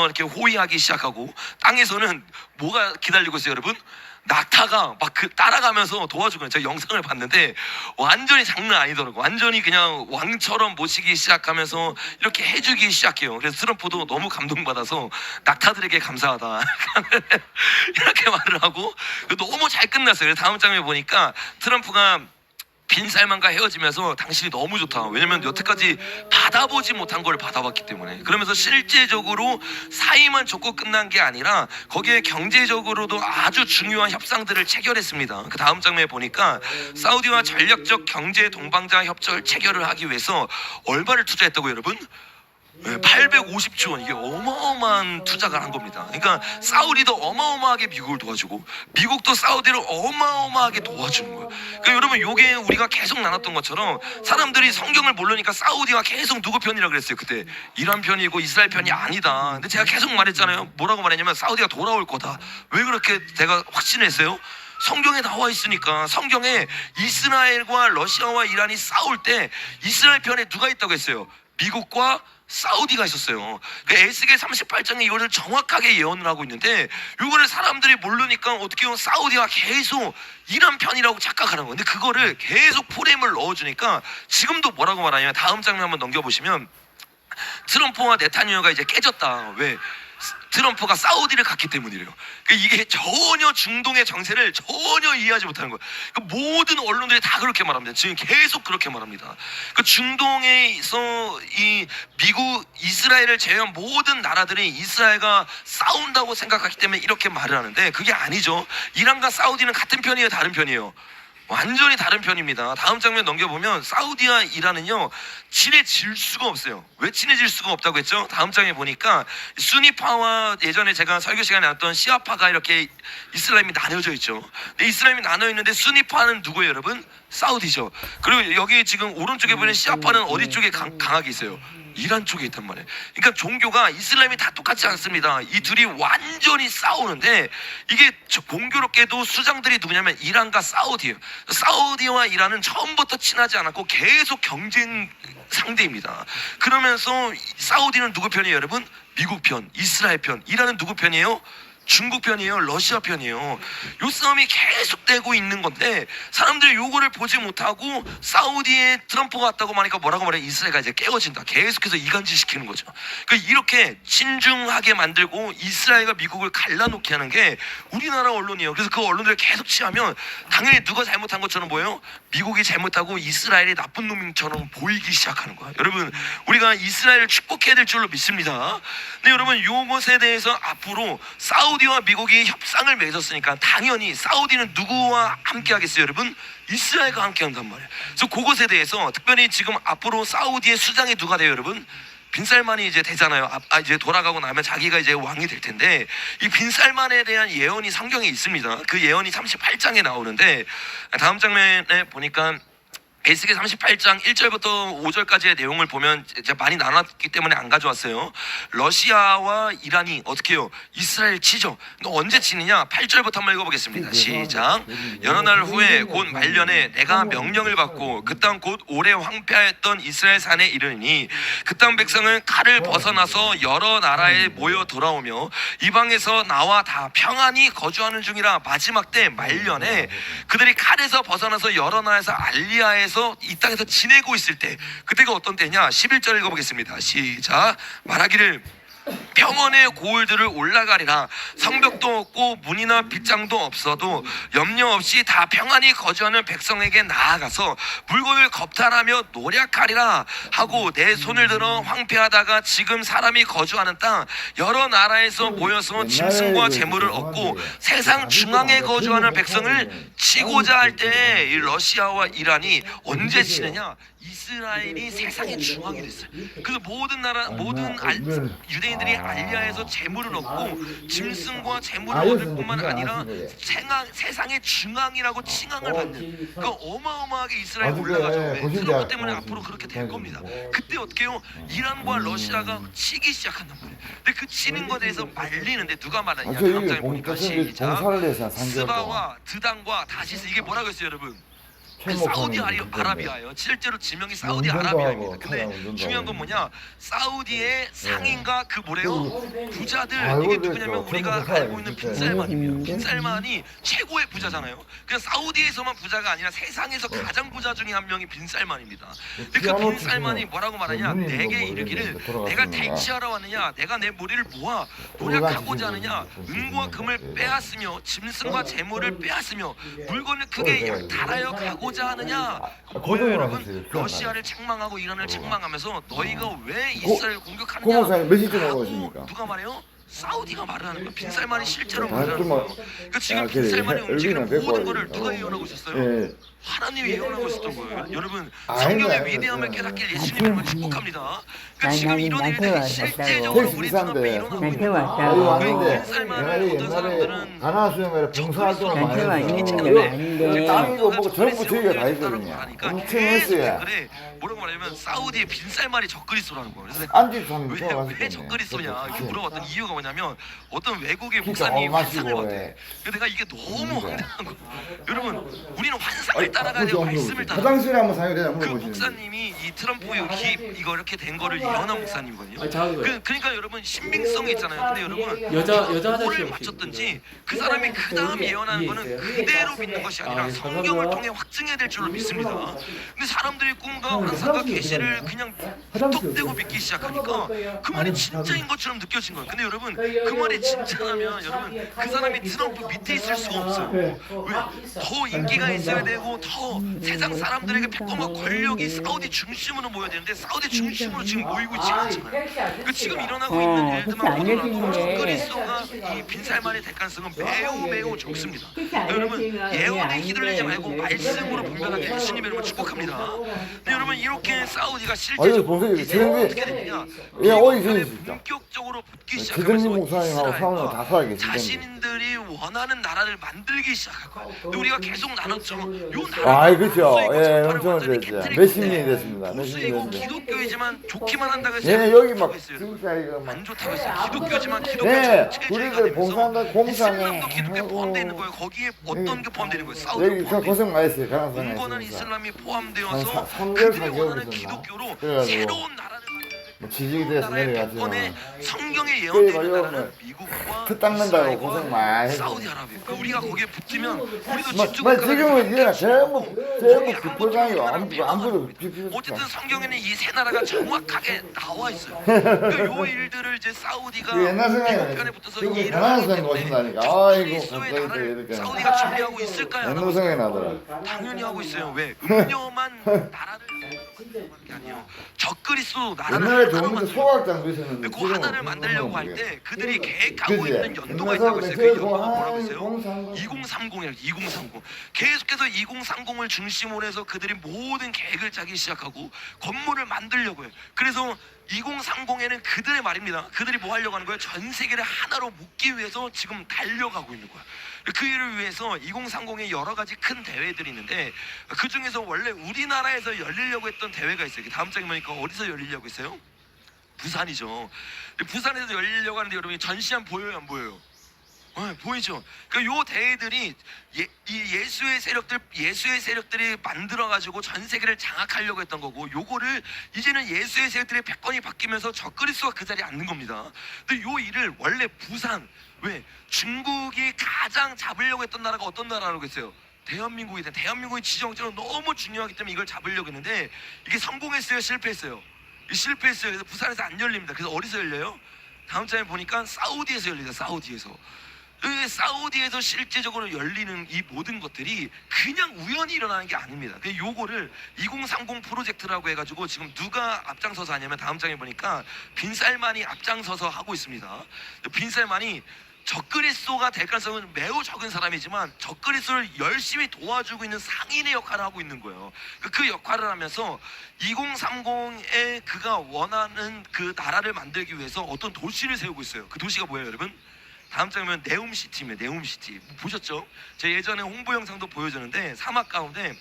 이렇게 호위하기 시작하고, 땅에서는 뭐가 기다리고 있어요, 여러분? 낙타가 막 따라가면서 도와주고. 제가 영상을 봤는데 완전히 장난 아니더라고. 완전히 그냥 왕처럼 모시기 시작하면서 이렇게 해주기 시작해요. 그래서 트럼프도 너무 감동받아서 낙타들에게 감사하다 이렇게 말을 하고, 너무 잘 끝났어요. 그래서 다음 장면에 보니까 트럼프가 빈살만과 헤어지면서 당신이 너무 좋다. 왜냐면 여태까지 받아보지 못한 걸 받아봤기 때문에. 그러면서 실제적으로 사이만 좋고 끝난 게 아니라 거기에 경제적으로도 아주 중요한 협상들을 체결했습니다. 그 다음 장면에 보니까 사우디와 전략적 경제 동반자 협정을 체결을 하기 위해서 얼마를 투자했다고 여러분? 850조 원. 이게 어마어마한 투자가 한 겁니다. 그러니까 사우디도 어마어마하게 미국을 도와주고 미국도 사우디를 어마어마하게 도와주는 거예요. 그러니까 여러분, 요게 우리가 계속 나눴던 것처럼 사람들이 성경을 모르니까 사우디가 계속 누구 편이라 그랬어요. 그때 이란 편이고 이스라엘 편이 아니다. 근데 제가 계속 말했잖아요. 뭐라고 말했냐면 사우디가 돌아올 거다. 왜 그렇게 제가 확신했어요? 성경에 나와 있으니까. 성경에 이스라엘과 러시아와 이란이 싸울 때 이스라엘 편에 누가 있다고 했어요? 미국과 사우디가 있었어요. 그 에스겔 38장에 이거를 정확하게 예언을 하고 있는데, 이거를 사람들이 모르니까 어떻게 보면 사우디가 계속 이란 편이라고 착각하는 거예요. 근데 그거를 계속 프레임을 넣어주니까 지금도 뭐라고 말하냐면, 다음 장면 한번 넘겨보시면 트럼프와 네타냐후가 이제 깨졌다. 왜? 트럼프가 사우디를 갔기 때문이래요. 이게 전혀 중동의 정세를 전혀 이해하지 못하는 거예요. 모든 언론들이 다 그렇게 말합니다. 지금 계속 그렇게 말합니다. 중동에서 이 미국, 이스라엘을 제외한 모든 나라들이 이스라엘과 싸운다고 생각하기 때문에 이렇게 말을 하는데, 그게 아니죠. 이란과 사우디는 같은 편이에요, 다른 편이에요? 완전히 다른 편입니다. 다음 장면 넘겨보면 사우디와 이란은요, 친해질 수가 없어요. 왜 친해질 수가 없다고 했죠? 다음 장에 보니까 수니파와 예전에 제가 설교 시간에 나왔던 시아파가 이렇게 이슬람이 나눠져 있죠. 근데 이슬람이 나눠 있는데 수니파는 누구예요, 여러분? 사우디죠. 그리고 여기 지금 오른쪽에 보면 시아파는 어디 쪽에 강하게 있어요? 이란 쪽에 있단 말이에요. 그러니까 종교가 이슬람이 다 똑같지 않습니다. 이 둘이 완전히 싸우는데, 이게 공교롭게도 수장들이 누구냐면 이란과 사우디예요. 사우디와 이란은 처음부터 친하지 않았고 계속 경쟁 상대입니다. 그러면서 사우디는 누구 편이에요, 여러분? 미국 편, 이스라엘 편. 이란은 누구 편이에요? 중국 편이에요, 러시아 편이에요. 요 싸움이 계속되고 있는 건데, 사람들이 요거를 보지 못하고 사우디에 트럼프가 왔다고 하니까 뭐라고 말해? 이스라엘가 이제 깨어진다. 계속해서 이간질 시키는 거죠. 그러니까 이렇게 친중하게 만들고 이스라엘과 미국을 갈라놓게 하는 게 우리나라 언론이에요. 그래서 그 언론들을 계속 취하면 당연히 누가 잘못한 것처럼 보여요? 미국이 잘못하고 이스라엘이 나쁜 놈처럼 보이기 시작하는 거예요. 여러분, 우리가 이스라엘을 축복해야 될 줄로 믿습니다. 근데 여러분, 요것에 대해서 앞으로 사우디와 미국이 협상을 맺었으니까 당연히 사우디는 누구와 함께 하겠어요, 여러분? 이스라엘과 함께 한단 말이에요. 그래서 그것에 대해서 특별히 지금 앞으로 사우디의 수장이 누가 돼요, 여러분? 빈살만이 이제 되잖아요. 이제 돌아가고 나면 자기가 이제 왕이 될 텐데, 이 빈살만에 대한 예언이 성경에 있습니다. 그 예언이 38장에 나오는데, 다음 장면에 보니까 에스겔 38장 1절부터 5절까지의 내용을 보면 이제 많이 나눴기 때문에 안 가져왔어요. 러시아와 이란이 어떻게 해요? 이스라엘 치죠. 언제 치느냐? 8절부터 한번 읽어보겠습니다. 시작. 여러 날 후에 곧 말년에 내가 명령을 받고 그 땅 곧 오래 황폐하였던 이스라엘 산에 이르니, 그 땅 백성은 칼을 벗어나서 여러 나라에 모여 돌아오며 이방에서 나와 다 평안히 거주하는 중이라. 마지막 때 말년에 그들이 칼에서 벗어나서 여러 나라에서 알리아에서 이 땅에서 지내고 있을 때, 그때가 어떤 때냐? 11절 읽어보겠습니다. 시작. 말하기를 평원의 고을들을 올라가리라. 성벽도 없고 문이나 빗장도 없어도 염려 없이 다 평안히 거주하는 백성에게 나아가서 물건을 겁탈하며 노력하리라 하고, 내 손을 들어 황폐하다가 지금 사람이 거주하는 땅 여러 나라에서 모여서 짐승과 재물을 얻고 세상 중앙에 거주하는 백성을 치고자 할 때, 이 러시아와 이란이 언제 치느냐? 이스라엘이 세상의 중앙이 됐어요. 그래서 모든 나라, 모든 유대인들이 알리아에서 재물을 얻고 짐승과 재물을 얻을 뿐만 아니라 세상의 중앙이라고 칭함을 받는, 그 어마어마하게 이스라엘이 올라가죠. 그렇기 때문에 앞으로 그렇게 될 겁니다. 그때 어떻게 해요? 이란과 러시아가 치기 시작한단 말이에요. 근데 그 치는 것에 대해서 말리는데 누가 말하냐? 다음 장에 보니까 시작. 스바와 드단과 다시스, 이게 뭐라고 했어요, 여러분? 그 사우디아라비아예요. 실제로 지명이 사우디아라비아입니다. 근데 중요한 건 뭐냐? 사우디의 상인가 그 뭐래요? 부자들 이게 누구냐면 우리가 알고 있는 빈살만입니다. 빈살만이 최고의 부자잖아요. 그냥 사우디에서만 부자가 아니라 세상에서 가장 부자 중에 한 명이 빈살만입니다. 근데 그 빈살만이 뭐라고 말하냐? 내게 이르기를 내가 대치하러 왔느냐? 내가 내 머리를 모아 노력하고자 하느냐? 은과 금을 빼앗으며 짐승과 재물을 빼앗으며 물건을 크게 달하여 가고자 하느냐? 뭐예요, 여러분? 러시아를 책망하고 이란을 책망하면서 너희가 왜 이스라엘을 공격하느냐? 몇 시쯤 하고 오십니까? 누가 말해요? 사우디가 말을 하는 거예요. 빈살만이 실제로 말을 하는 거예요. 그러니까 지금 빈살만이 움직이는 모든 거를 누가 예언하고 있었어요? 하나님이 예언하고 있었던 거예요. 여러분 성경의 위대함을 깨닫길 예수님을 축복합니다. 그러니까 지금 이런 일들이 실제적으로 우리 눈앞에 일어나고 있는 거예요. 여기 왔는데 빈살만을 내가 모든 사람들은 가나안 수영회를 봉사활동을 많이 나한테 했어요. 왔는데 여기 아닌데. 땅이고 뭐고 전부 저희가 다 했거든요. 엄청 했어요. 그래 뭐라고 말하면 사우디의 빈살만이 적그리스도라는 거예요. 그래서 안집 사는 왜 적그리스도냐 이렇게 물어봤던 이유가 뭐냐면 어떤 외국의 진짜 목사님이 환상을 마시고, 봤대. 예. 근데 내가 이게 너무 황당한 거야. 여러분 우리는 환상을 따라가야 되고 말씀을 따라. 화장실에 한번 사용되나 그 물어보시는데. 목사님이 이 트럼프 이거 이렇게 된 거를 예언한 목사님이거든요. 아니, 작은 거예요. 그러니까 여러분 신빙성이 있잖아요. 근데 여러분 여자 뭐를 화장실 맞췄든지 그 사람이 그 다음 예언한 거는 그대로 믿는 것이 아니라 네, 성경을 감사합니다. 통해 확증해야 될 줄로 믿습니다. 근데 사람들이 꿈과 환상과 계시를 그냥 뚝대고 믿기 시작하니까 그 말이 진짜인 것처럼 느껴진 거예요. 근데 여러분 그 말이 진짜라면 여러분 그 사람이 트럼프 밑에 있을 수가 없어요. 왜? 더 인기가 있어야 되고 더 세상 사람들에게 패권과 권력이 사우디 중심으로 모여야 되는데 사우디 중심으로 지금 모이고 있지 않잖아요. 그 지금 일어나고 있는 일들만 그렇게 보더라도 알려지는데. 적그리스도가 이 빈살만이 될 가능성은 매우 적습니다. 그렇게 여러분 알려지는 예언에 아닌데. 휘둘리지 말고 말씀으로 분별하게 예수님 이름을 축복합니다. 근데 여러분 이렇게 사우디가 아유, 실제적으로 보세요. 이제 저런데 어떻게 되느냐? 예, 어디 이번에 저기 진짜. 본격적으로 붙기 최정민 시작하면서 목사님하고 사우나가 다 살아 계시던데. 자신들이 원하는 나라를 만들기 시작할 거예요. 근데 우리가 계속 나눴죠. 요 나라 아, 그렇죠. 예, 엄청 됐죠. 몇십 년이 됐습니다. 몇십 보수이고 년이 됐는데. 기독교이지만 좋기만 한다고 해서 예, 여기 막 있어요. 진짜 이거 막. 안 좋다고 했어요. 기독교지만 기독교 예, 전체주의가 우리들 되면서 봉사한다, 공사네. 이슬람도 기독교에 하고. 포함되어 있는 거예요. 거기에 어떤 게 포함되어 있는 거예요? 여기 사우디가 저 포함되어 고생 많이 했어요. 가나안에 공건한 있으니까. 이슬람이 한 포함되어서 3개월, 그들이 4개월 원하는 있었나? 기독교로 그래가지고 새로운 나라를 뭐 지지기 돼서 나라의 내려가지고. 패권에 성경에 그래, 예언되는 말이야, 나라는 미국과 그 닦는다고 고생 많이 했어. 사우디아라비아. 그러니까 우리가 거기에 붙으면 우리도 뭐, 집중을 지금은 이제 전부 비포장이고 아무도 어쨌든 성경에는 이 세 나라가 정확하게 나와 있어요. 그러니까 요 일들을 이제 사우디가 그 옛날 생각이 미국 나요. 편에 붙어서 지금 일을 가나안 하기 생각 때문에 오신다니까. 적그리스도의 아이고, 나라를 갑자기 이렇게. 사우디가 준비하고 있을까요? 안 하고 옛날 생각이 나더라. 당연히 하고 있어요. 왜? 음료만 나라를 게 아니에요. 적그리스도 나라를 옛날에 하나로 좋은 데 만들고 소각장도 있었는데. 그 하나를 만들려고 할 때 그들이 계획하고 그지? 있는 연도가 그래서 있다고 했어요. 그 그래서 연도가 뭐라고 한 했어요? 2030. 2030이라고 2030. 계속해서 2030을 중심으로 해서 그들이 모든 계획을 짜기 시작하고 건물을 만들려고 해요. 그래서 2030에는 그들의 말입니다. 그들이 뭐 하려고 하는 거예요? 전 세계를 하나로 묶기 위해서 지금 달려가고 있는 거야. 그 일을 위해서 2030에 여러 가지 큰 대회들이 있는데 그 중에서 원래 우리나라에서 열리려고 했던 대회가 있어요. 다음 장에 보니까 어디서 열리려고 했어요? 부산이죠. 부산에서 열리려고 하는데 여러분이 전시관 보여요, 안 보여요? 네, 보이죠? 그러니까 요 대회들이 예수의 세력들이 만들어가지고 전 세계를 장악하려고 했던 거고, 요거를 이제는 예수의 세력들의 패권이 바뀌면서 적그리스도가 그 자리에 앉는 겁니다. 근데 요 일을 원래 부산, 왜 중국이 가장 잡으려고 했던 나라가 어떤 나라라고 했어요? 대한민국이 지정적으로 너무 중요하기 때문에 이걸 잡으려고 했는데 이게 성공했어요, 실패했어요? 실패했어요. 그래서 부산에서 안 열립니다. 그래서 어디서 열려요? 다음 장에 보니까 사우디에서 열리죠. 사우디에서 실제적으로 열리는 이 모든 것들이 그냥 우연히 일어나는 게 아닙니다. 요거를 2030 프로젝트라고 해가지고 지금 누가 앞장서서 하냐면 다음 장에 보니까 빈살만이 앞장서서 하고 있습니다. 빈살만이 적그리스도가 될 가능성은 매우 적은 사람이지만 적그리스도를 열심히 도와주고 있는 상인의 역할을 하고 있는 거예요. 그 역할을 하면서 2030에 그가 원하는 그 나라를 만들기 위해서 어떤 도시를 세우고 있어요. 그 도시가 뭐예요, 여러분? 다음 장에 보면 네움시티입니다. 네움시티 보셨죠? 제가 예전에 홍보 영상도 보여줬는데 사막 가운데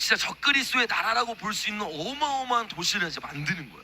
진짜 적그리스도의 나라라고 볼 수 있는 어마어마한 도시를 이제 만드는 거예요.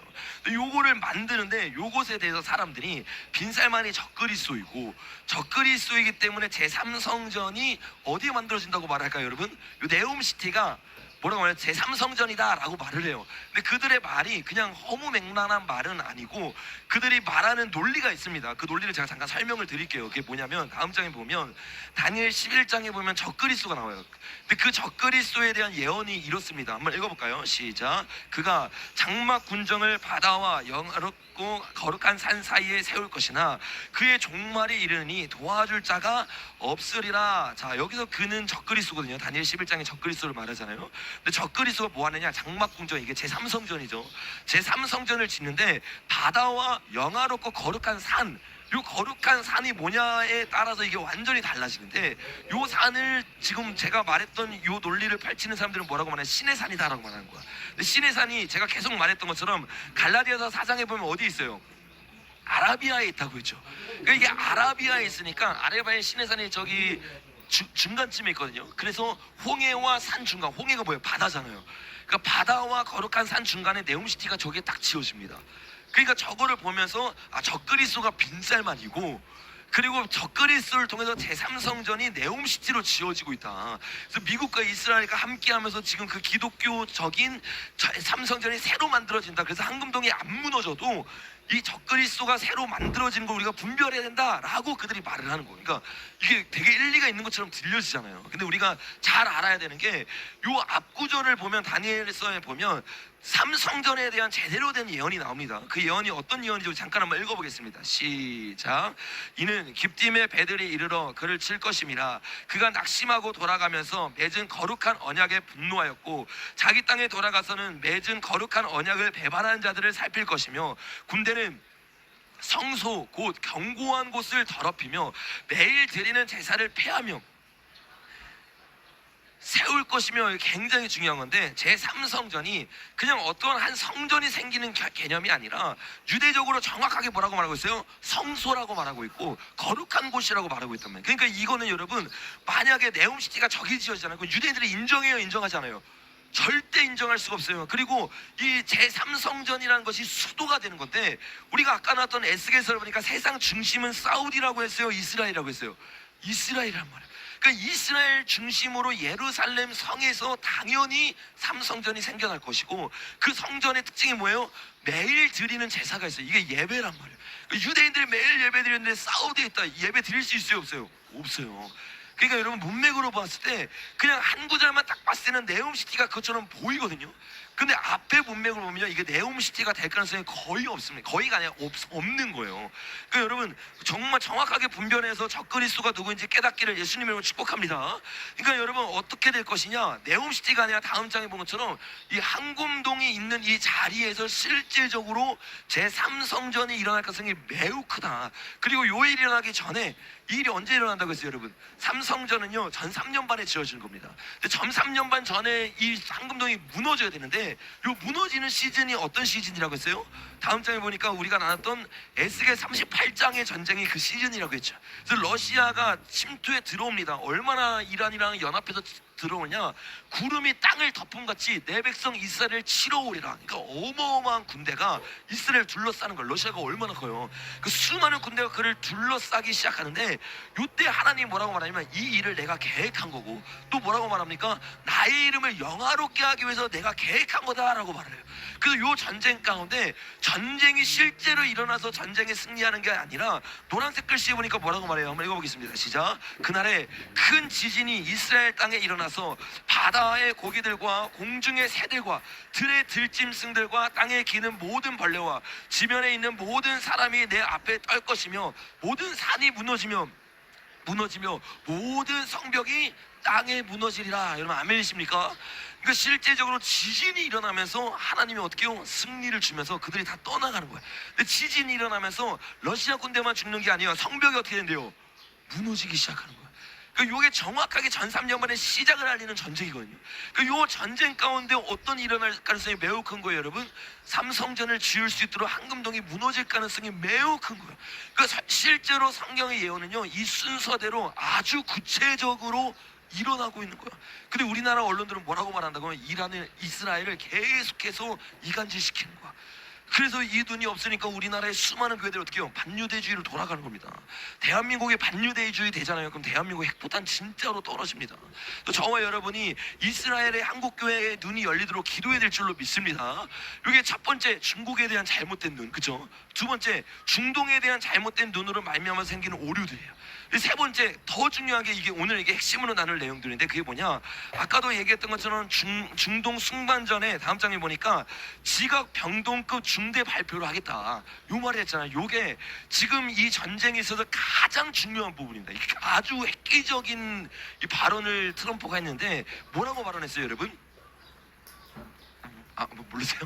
요거를 만드는데 요것에 대해서 사람들이 빈살만이 적그리스도이고, 적그리스도이기 때문에 제3성전이 어디에 만들어진다고 말할까요, 여러분? 요 네옴시티가 뭐라고 말해요? 제3성전이다 라고 말을 해요. 근데 그들의 말이 그냥 허무맹랑한 말은 아니고 그들이 말하는 논리가 있습니다. 그 논리를 제가 잠깐 설명을 드릴게요. 그게 뭐냐면 다음 장에 보면 다니엘 11장에 보면 적그리스도가 나와요. 근데 그 적그리스도에 대한 예언이 이렇습니다. 한번 읽어볼까요? 시작. 그가 장막 군정을 바다와 영화롭고 거룩한 산 사이에 세울 것이나 그의 종말이 이르니 도와줄 자가 없으리라. 자, 여기서 그는 적그리스도거든요. 다니엘 11장에 적그리스도를 말하잖아요. 근데 적그리스도가 뭐 하느냐? 장막 궁정, 이게 제3성전이죠. 제3성전을 짓는데 바다와 영화롭고 거룩한 산, 요 거룩한 산이 뭐냐에 따라서 이게 완전히 달라지는데, 요 산을 지금 제가 말했던 요 논리를 펼치는 사람들은 뭐라고 말하냐? 신의 산이다라고 말하는 거야. 근데 신의 산이 제가 계속 말했던 것처럼 갈라디아서 4장에 보면 어디 있어요? 아라비아에 있다고 했죠. 그러니까 이게 아라비아에 있으니까 아라비아의 신의 산이 저기 중간쯤에 있거든요. 그래서 홍해와 산 중간, 홍해가 뭐예요? 바다잖아요. 그러니까 바다와 거룩한 산 중간에 네옴시티가 저게 딱 지어집니다. 그러니까 저거를 보면서 아, 적그리스도가 빈살만이고, 그리고 적그리스도를 통해서 제3성전이 네옴시티로 지어지고 있다. 그래서 미국과 이스라엘과 함께하면서 지금 그 기독교적인 제3성전이 새로 만들어진다. 그래서 황금동이 안 무너져도 이 적그리스도가 새로 만들어진 걸 우리가 분별해야 된다라고 그들이 말을 하는 거예요. 그러니까 이게 되게 일리가 있는 것처럼 들려지잖아요. 근데 우리가 잘 알아야 되는 게 요 앞구절을 보면 다니엘서에 보면 3성전에 대한 제대로 된 예언이 나옵니다. 그 예언이 어떤 예언인지 잠깐 한번 읽어보겠습니다. 시작. 이는 깊딤의 배들이 이르러 그를 칠 것임이라. 그가 낙심하고 돌아가면서 맺은 거룩한 언약에 분노하였고 자기 땅에 돌아가서는 맺은 거룩한 언약을 배반하는 자들을 살필 것이며 군대는 성소 곧 견고한 곳을 더럽히며 매일 드리는 제사를 폐하며 세울 것이며, 굉장히 중요한 건데 제3성전이 그냥 어떤 한 성전이 생기는 개념이 아니라 유대적으로 정확하게 뭐라고 말하고 있어요? 성소라고 말하고 있고 거룩한 곳이라고 말하고 있단 말이에요. 그러니까 이거는 여러분, 만약에 네옴시티가 저기 지어지잖아요. 그럼 유대인들이 인정해요, 인정하지 않아요? 절대 인정할 수가 없어요. 그리고 이 제3성전이라는 것이 수도가 되는 건데, 우리가 아까 나왔던 에스겔서를 보니까 세상 중심은 사우디라고 했어요, 이스라엘이라고 했어요? 이스라엘이란 말이에요. 그러니까 이스라엘 중심으로 예루살렘 성에서 당연히 3성전이 생겨날 것이고, 그 성전의 특징이 뭐예요? 매일 드리는 제사가 있어요. 이게 예배란 말이에요. 유대인들이 매일 예배 드리는데 사우디에 있다, 예배 드릴 수 있어요, 없어요? 없어요. 그러니까 여러분, 문맥으로 봤을 때 그냥 한 구절만 딱 봤을 때는 네옴시티가 그것처럼 보이거든요. 근데 앞에 문맥을 보면 이게 네옴시티가 될 가능성이 거의 없습니다. 거의가 아니라 없는 거예요. 그러니까 여러분, 정말 정확하게 분별해서 적그리스도가 누구인지 깨닫기를 예수님의 이름으로 축복합니다. 그러니까 여러분, 어떻게 될 것이냐? 네옴시티가 아니라 다음 장에 본 것처럼 이 황금동이 있는 이 자리에서 실제적으로 제3성전이 일어날 가능성이 매우 크다. 그리고 요 일이 일어나기 전에, 이 일이 언제 일어난다고 했어요, 여러분? 3성전은요 전 3년 반에 지어지는 겁니다. 근데 전 3년 반 전에 이 황금동이 무너져야 되는데, 요 무너지는 시즌이 어떤 시즌이라고 했어요? 다음 장에 보니까 우리가 나눴던 에스겔 38장의 전쟁이 그 시즌이라고 했죠. 그래서 러시아가 침투에 들어옵니다. 얼마나 이란이랑 연합해서 들어오냐? 구름이 땅을 덮음 같이 내 백성 이스라엘을 치러 오리라. 그러니까 어마어마한 군대가 이스라엘 둘러싸는 걸. 러시아가 얼마나 커요. 그 수많은 군대가 그를 둘러싸기 시작하는데, 이때 하나님 뭐라고 말하냐면 이 일을 내가 계획한 거고, 또 뭐라고 말합니까? 나의 이름을 영화롭게 하기 위해서 내가 계획한 거다라고 말을 해요. 그래서 이 전쟁 가운데 전쟁이 실제로 일어나서 전쟁에 승리하는 게 아니라, 노란색 글씨에 보니까 뭐라고 말해요? 한번 읽어보겠습니다. 시작. 그날에 큰 지진이 이스라엘 땅에 일어나서 바다의 고기들과 공중의 새들과 들의 들짐승들과 땅에 기는 모든 벌레와 지면에 있는 모든 사람이 내 앞에 떨 것이며, 모든 산이 무너지며 모든 성벽이 땅에 무너지리라. 여러분 아멘이십니까? 그러니까 실제적으로 지진이 일어나면서 하나님이 어떻게 해요? 승리를 주면서 그들이 다 떠나가는 거예요. 근데 지진이 일어나면서 러시아 군대만 죽는 게 아니에요. 성벽이 어떻게 된대요? 무너지기 시작하는 거예요. 그러니까 이게 정확하게 전 3년 만에 시작을 알리는 전쟁이거든요. 그러니까 이 전쟁 가운데 어떤 일어날 가능성이 매우 큰 거예요, 여러분? 3성전을 지을 수 있도록 황금동이 무너질 가능성이 매우 큰 거예요. 그러니까 실제로 성경의 예언은요, 이 순서대로 아주 구체적으로 일어나고 있는 거야. 근데 우리나라 언론들은 뭐라고 말한다고 하면 이스라엘을 계속해서 이간질시키는 거야. 그래서 이 돈이 없으니까 우리나라의 수많은 교회들이 어떻게 해요? 반유대주의로 돌아가는 겁니다. 대한민국이 반유대주의 되잖아요. 그럼 대한민국 핵포탄 진짜로 떨어집니다. 또 저와 여러분이 이스라엘의 한국교회의 눈이 열리도록 기도해야 될 줄로 믿습니다. 이게 첫 번째, 중국에 대한 잘못된 눈, 그죠? 두 번째, 중동에 대한 잘못된 눈으로 말미암아 생기는 오류들이에요. 세 번째, 더 중요한 게 이게 오늘 이게 핵심으로 나눌 내용들인데, 그게 뭐냐? 아까도 얘기했던 것처럼 중동 승반전에 다음 장에 보니까 지각 병동급 중대 발표를 하겠다. 요 말을 했잖아요. 요게 지금 이 전쟁에 있어서 가장 중요한 부분입니다. 이게 아주 획기적인 이 발언을 트럼프가 했는데, 뭐라고 발언했어요, 여러분? 뭐 모르세요?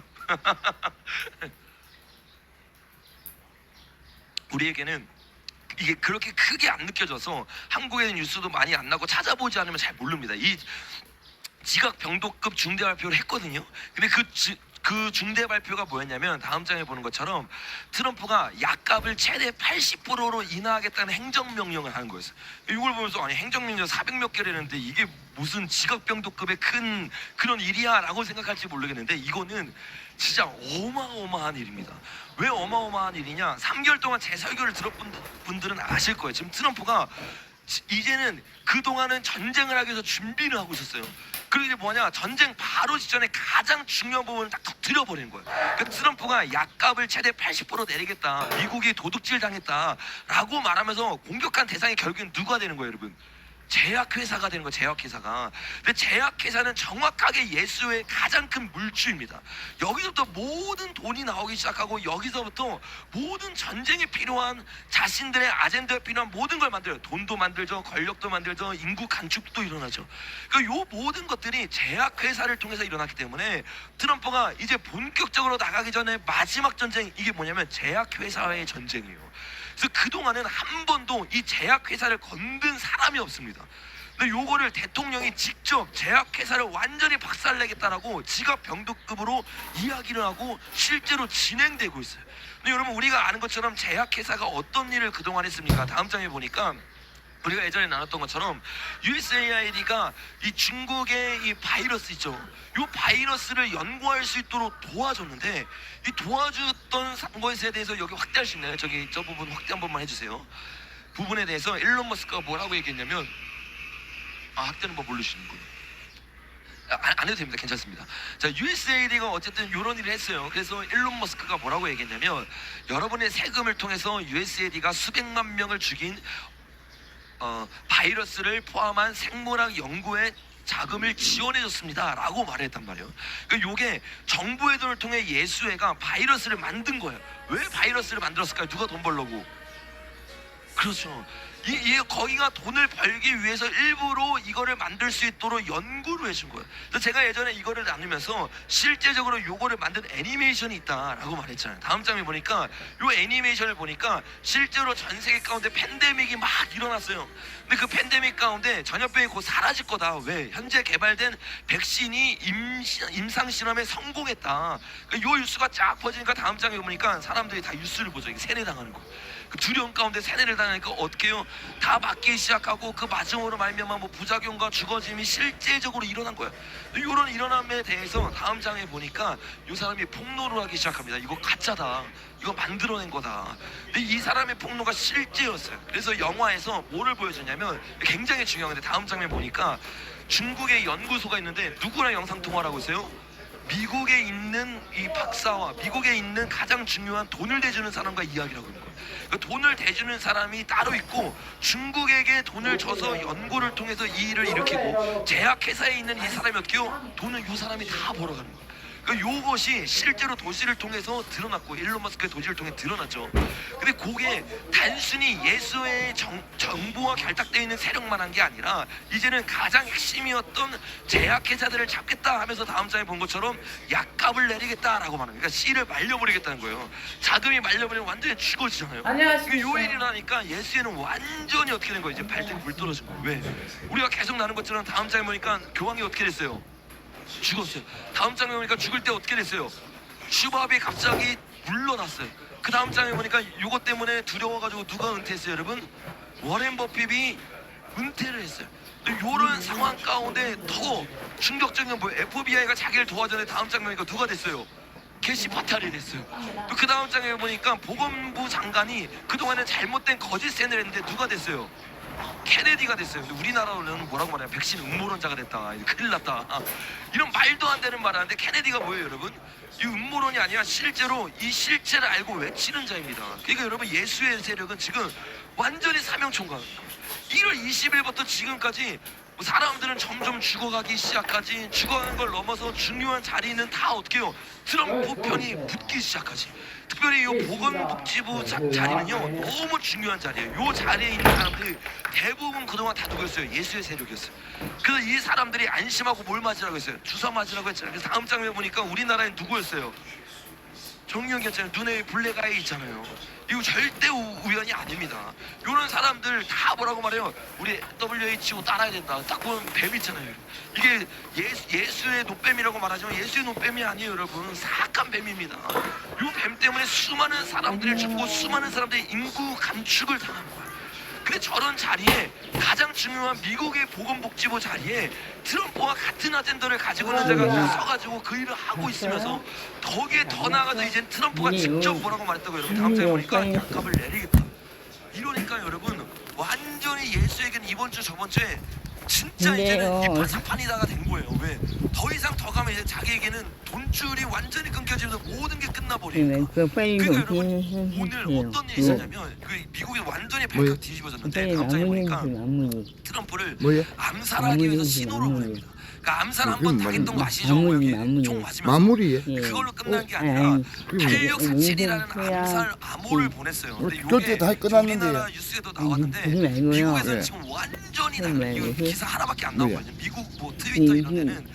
우리에게는 이게 그렇게 크게 안 느껴져서 한국에는 뉴스도 많이 안 나고 찾아보지 않으면 잘 모릅니다. 이 지각 병도급 중대 발표를 했거든요. 근데 그 중대 발표가 뭐였냐면 다음 장에 보는 것처럼 트럼프가 약값을 최대 80%로 인하하겠다는 행정명령을 하는 거였어요. 이걸 보면서 아니 행정명령 400몇 개라는데 이게 무슨 지각병도급의 큰 그런 일이야 라고 생각할지 모르겠는데, 이거는 진짜 어마어마한 일입니다. 왜 어마어마한 일이냐? 3개월 동안 제 설교를 들어본 분들은 아실 거예요. 지금 트럼프가 이제는 그동안은 전쟁을 하기 위해서 준비를 하고 있었어요. 그리고 이제 뭐냐, 전쟁 바로 직전에 가장 중요한 부분을 딱 터뜨려버리는 거예요. 그러니까 트럼프가 약값을 최대 80% 내리겠다, 미국이 도둑질 당했다 라고 말하면서 공격한 대상이 결국엔 누가 되는 거예요, 여러분? 제약회사가 되는 거예요. 제약회사가. 근데 제약회사는 정확하게 예수의 가장 큰 물주입니다. 여기서부터 모든 돈이 나오기 시작하고, 여기서부터 모든 전쟁에 필요한 자신들의 아젠다에 필요한 모든 걸 만들어요. 돈도 만들죠, 권력도 만들죠, 인구 간축도 일어나죠. 그러니까 요 모든 것들이 제약회사를 통해서 일어났기 때문에 트럼프가 이제 본격적으로 나가기 전에 마지막 전쟁, 이게 뭐냐면 제약회사의 전쟁이에요. 그래서 그동안은 한 번도 이 제약회사를 건든 사람이 없습니다. 근데 요거를 대통령이 직접 제약회사를 완전히 박살내겠다라고 지각 병도급으로 이야기를 하고 실제로 진행되고 있어요. 근데 여러분, 우리가 아는 것처럼 제약회사가 어떤 일을 그동안 했습니까? 다음 장에 보니까 우리가 예전에 나눴던 것처럼 USAID가 이 중국의 이 바이러스 있죠. 이 바이러스를 연구할 수 있도록 도와줬는데, 이 도와줬던 것에 대해서 여기 확대할 수 있나요? 저기 저 부분 확대 한 번만 해주세요. 부분에 대해서 일론 머스크가 뭐라고 얘기했냐면, 확대는 뭐 모르시는 분. 안 해도 됩니다. 괜찮습니다. 자, USAID가 어쨌든 이런 일을 했어요. 그래서 일론 머스크가 뭐라고 얘기했냐면, 여러분의 세금을 통해서 USAID가 수백만 명을 죽인 바이러스를 포함한 생물학 연구에 자금을 지원해줬습니다 라고 말했단 말이에요. 그러니까 요게 정부의 돈을 통해 예수회가 바이러스를 만든 거예요. 왜 바이러스를 만들었을까요? 누가 돈 벌려고? 그렇죠. 거기가 돈을 벌기 위해서 일부러 이거를 만들 수 있도록 연구를 해준 거예요. 그래서 제가 예전에 이거를 나누면서 실제적으로 요거를 만든 애니메이션이 있다라고 말했잖아요. 다음 장에 보니까 요 애니메이션을 보니까 실제로 전 세계 가운데 팬데믹이 막 일어났어요. 근데 그 팬데믹 가운데 전염병이 곧 사라질 거다. 왜? 현재 개발된 백신이 임상 실험에 성공했다. 요 뉴스가 쫙 퍼지니까 다음 장에 보니까 사람들이 다 뉴스를 보죠. 이게 세뇌당하는 거. 그 두려움 가운데 세뇌를 당하니까 어떻게 해요? 다 맞기 시작하고 그 맞음으로 말미암아 뭐 부작용과 죽어짐이 실제적으로 일어난 거예요. 이런 일어남에 대해서 다음 장에 보니까 이 사람이 폭로를 하기 시작합니다. 이거 가짜다, 이거 만들어낸 거다. 근데 이 사람의 폭로가 실제였어요. 그래서 영화에서 뭐를 보여주냐면 굉장히 중요한데, 다음 장면 보니까 중국의 연구소가 있는데 누구랑 영상통화를 하고 있어요? 미국에 있는 이 박사와 미국에 있는 가장 중요한 돈을 대주는 사람과 이야기를 하고 있는 거예요. 그 돈을 대주는 사람이 따로 있고, 중국에게 돈을 줘서 연구를 통해서 이 일을 일으키고, 제약회사에 있는 이 사람이 어떻게 해요? 돈은 이 사람이 다 벌어가는 거예요. 그러니까 요것이 실제로 도시를 통해서 드러났고, 일론 머스크의 도시를 통해 드러났죠. 근데 그게 단순히 예수의 정부와 결탁되어 있는 세력만 한 게 아니라, 이제는 가장 핵심이었던 제약회사들을 잡겠다 하면서 다음 장에 본 것처럼 약값을 내리겠다라고 말합니다. 그러니까 씨를 말려버리겠다는 거예요. 자금이 말려버리면 완전히 죽어지잖아요. 그러니까 요 일이 나니까 예수에는 완전히 어떻게 된 거예요? 이제 발등에 물 떨어진 거예요. 왜? 우리가 계속 나눈 것처럼 다음 장에 보니까 교황이 어떻게 됐어요? 죽었어요. 다음 장에 보니까 죽을 때 어떻게 됐어요? 슈밥이 갑자기 물러났어요. 그 다음 장에 보니까 이것 때문에 두려워가지고 누가 은퇴했어요, 여러분? 워렌 버핏이 은퇴를 했어요. 이런 상황 가운데 더 충격적인 건 뭐예요? FBI가 자기를 도와주는 다음 장면이니까 누가 됐어요? 게시 파탈이 됐어요. 또 그 다음 장면에 보니까 보건부 장관이 그동안에 잘못된 거짓 세뇌를 했는데 누가 됐어요? 케네디가 됐어요. 근데 우리나라로는 뭐라고 말해요? 백신 음모론자가 됐다. 큰일 났다. 이런 말도 안 되는 말 하는데 케네디가 뭐예요, 여러분? 이 음모론이 아니라 실제로 이 실체를 알고 외치는 자입니다. 그러니까 여러분, 예수의 세력은 지금 완전히 사명총각. 1월 20일부터 지금까지 사람들은 점점 죽어가기 시작하지, 죽어가는 걸 넘어서 중요한 자리는 다 어떻게 해요? 트럼프 편이 붙기 시작하지. 특별히 이 보건복지부 자리는요 너무 중요한 자리예요. 이 자리에 있는 사람들이 대부분 그동안 다 누구였어요? 예수의 세력이었어요. 그래서 이 사람들이 안심하고 뭘 맞으라고 했어요? 주사 맞으라고 했잖아요. 그래서 다음 장면에 보니까 우리나라엔 누구였어요? 정유경이었잖아요. 눈에 블랙아이 있잖아요. 이거 절대 우연이 아닙니다. 이런 사람들 다 뭐라고 말해요? 우리 WHO 따라야 된다. 딱 보면 뱀 있잖아요. 이게 예수의 노뱀이라고 말하지만 예수의 노뱀이 아니에요, 여러분. 사악한 뱀입니다. 이 뱀 때문에 수많은 사람들이 죽고 수많은 사람들이 인구 감축을 당한 거예요. 근데 저런 자리에 가장 중요한 미국의 보건복지부 자리에 트럼프와 같은 아젠다를 가지고 있는 자가 서가지고 그 일을 하고 있으면서 거기에 더 나아가서 이제 트럼프가 직접 뭐라고 말했다고 여러분 다음 주에 보니까 약값을 내리겠다. 이러니까 여러분 완전히 예수에게는 이번 주 저번 주에 진짜 이제는 이판사판이다가 된 거예요. 왜? 더 이상 더 가면 이제 자기에게는 돈줄이 완전히 끊겨지면서 모든 게 끝나버리니까. 그러니까 여러분 오늘 어떤 일이 있었냐면 그 미국이 완전히 발칵 뒤집어졌는데 갑자기 보니까 트럼프를 암살하기 위해서 신호를 보냅니다. 그러니까 암살 한번 당했던 거 아시죠? 총 맞으면서 마무리에 그걸로 끝난 게 아니라 8647이라는 암살 암호를 보냈어요. 근데 그때 다 끝났는데요. 우리나라 뉴스에도 나왔는데 미국에서는 지금 완전히 이거 기사 하나밖에 안 나오거든요. 미국 뭐 트위터 이런 데는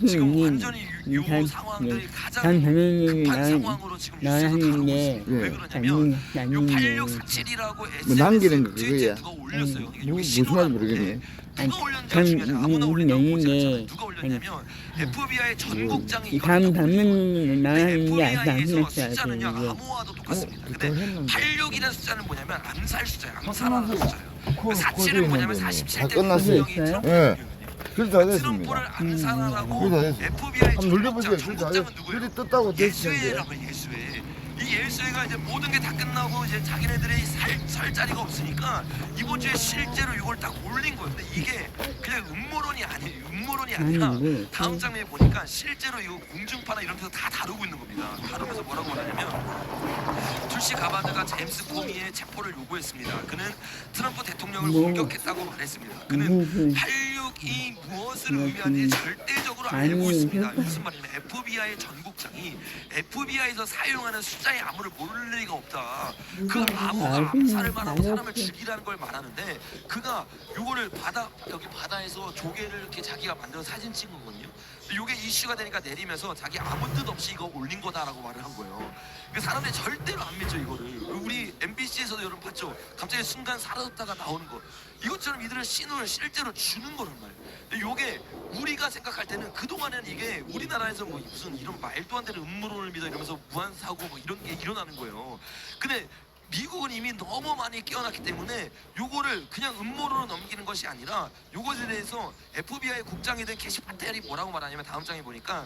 지금 완전히 요 상황들이 가장 급한 상황으로 지금 뉴스에서 다루고 있습니다. 왜 그러냐면 요 8647이라고 남기는 트위터에 그거야. 누가 올렸어요. 이게 무슨 말인지 모르겠네. 누가 올렸는지 중요하지. 아무나 올린다고 보지 않잖아요. 누가 올렸냐면 FBI 전국장이 이거 FBI에서 숫자는요 암호와도 똑같습니다. 근데 86이라는 숫자는 뭐냐면 암살 숫자예요. 암살하는 숫자예요. 47은 뭐냐면 47대 끝났어요. 대통령이 예. 트럼프였거든요. 그래도 다 됐습니다. 트럼프를 암살하라고 그래도 다 됐어요. FBI 한번 눌려보세요. 그래도 다 전국장은 됐어요. 누구예요? 그래 떴다고 됐는데. 예수회라고 예수회. 이 예수회가 이제 모든 게 다 끝나고 이제 자기네들이 살 자리가 없으니까 이번 주에 실제로 이걸 딱 올린 거예요. 근데 이게 그냥 음모론이 아니에요. 음모론이 아니라 다음 장면에 보니까 실제로 이거 공중파나 이런 데서 다 다루고 있는 겁니다. 다루면서 뭐라고 하냐면 tulsi 가바드가 제임스 코미의 체포를 요구했습니다. 그는 트럼프 대통령을 공격했다고 말했습니다. 그는 86이 무엇을 의미하는지 절대적으로 알고 있습니다. 무슨 말이냐면 FBI 전국장이 FBI에서 사용하는 숫자의 암호를 모를 리가 없다. 그 암호가 암살을 말하고 사람을 죽이라는 걸 말하는데 그가 요거를 여기 바다에서 조개를 이렇게 자기가 만들어서 사진 찍은 거거든요. 요게 이슈가 되니까 내리면서 자기 아무 뜻 없이 이거 올린 거다라고 말을 한 거예요. 그 사람들이 절대로 안 믿죠 이거를. 우리 MBC에서도 여러분 봤죠? 갑자기 순간 사라졌다가 나오는 거. 이것처럼 이들은 신호를 실제로 주는 거란 말이에요. 요게 우리가 생각할 때는 그동안에는 이게 우리나라에서 뭐 무슨 이런 말도 안 되는 음모론을 믿어 이러면서 무한사고 뭐 이런 게 일어나는 거예요. 근데 미국은 이미 너무 많이 깨어났기 때문에 요거를 그냥 음모론으로 넘기는 것이 아니라 요것에 대해서 FBI 국장이 된 캐시 파텔이 뭐라고 말하냐면 다음 장에 보니까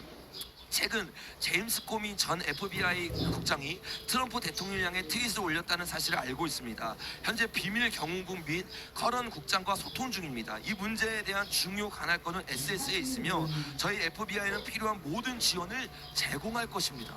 최근 제임스 코미 전 FBI 국장이 트럼프 대통령을 향해 트윗을 올렸다는 사실을 알고 있습니다. 현재 비밀 경호국 및 커런 국장과 소통 중입니다. 이 문제에 대한 중요 관할권은 SS에 있으며 저희 FBI는 필요한 모든 지원을 제공할 것입니다.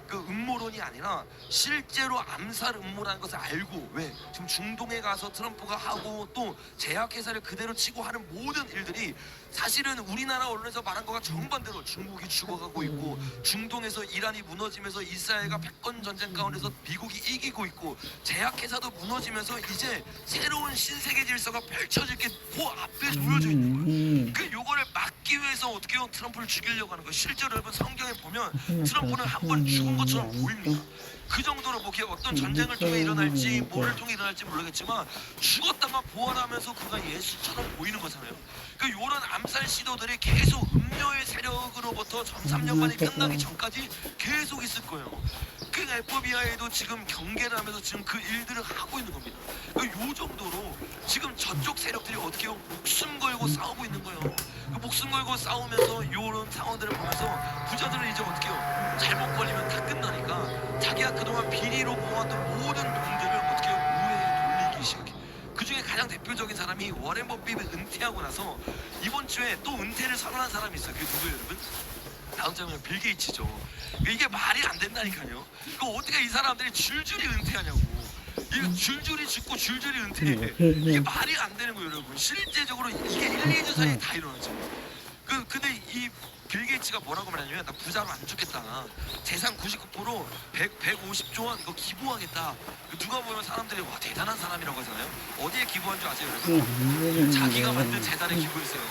그 음모론이 아니라 실제로 암살 음모라는 것을 알고 왜 지금 중동에 가서 트럼프가 하고 또 제약회사를 그대로 치고 하는 모든 일들이 사실은 우리나라 언론에서 말한 거가 정반대로 중국이 죽어가고 있고 중동에서 이란이 무너지면서 이스라엘과 패권 전쟁 가운데서 미국이 이기고 있고 제약회사도 무너지면서 이제 새로운 신세계 질서가 펼쳐질 게 그 앞에 놓여져 있는 거예요. 그 요거를 막기 위해서 어떻게 해요? 트럼프를 죽이려고 하는 거예요. 실제로 여러분 성경에 보면 트럼프는 한 번 죽은 것처럼 보입니다. 그 정도로 뭐 어떤 전쟁을 통해 일어날지 뭐를 통해 일어날지 모르겠지만 죽었다가 부활하면서 그가 예수처럼 보이는 거잖아요. 그 이런 암살 시도들이 계속 음료의 세력으로부터 전 3년간이 끝나기 전까지 계속 있을 거예요. 그러니까 FBI도 지금 경계를 하면서 지금 그 일들을 하고 있는 겁니다. 그러니까 요 정도로 지금 저쪽 세력들이 어떻게 해요? 목숨 걸고 싸우고 있는 거예요. 그 목숨 걸고 싸우면서 요런 상황들을 보면서 부자들은 이제 어떻게 해요? 잘못 걸리면 다 끝나니까 자기가 그동안 비리로 모았던 모든 돈들을 어떻게 해요? 우회에 돌리기 시작해. 그 중에 가장 대표적인 사람이 워렌 버핏이 은퇴하고 나서 이번 주에 또 은퇴를 선언한 사람이 있어요. 그게 누구예요, 여러분? 다음 장면 빌 게이츠죠. 이게 말이 안 된다니까요. 그 어떻게 이 사람들이 줄줄이 은퇴하냐고. 이거 줄줄이 죽고 줄줄이 은퇴해. 이게 말이 안 되는 거예요, 여러분. 실제적으로 이게 1, 2주 사이에 다 일어나죠. 근데 이 빌 게이츠가 뭐라고 말하냐면 나 부자로 안 죽겠다. 재산 99% 150조 원 이거 기부하겠다. 누가 보면 사람들이 와 대단한 사람이라고 하잖아요. 어디에 기부한 줄 아세요, 여러분? 자기가 만든 재단에 기부했어요.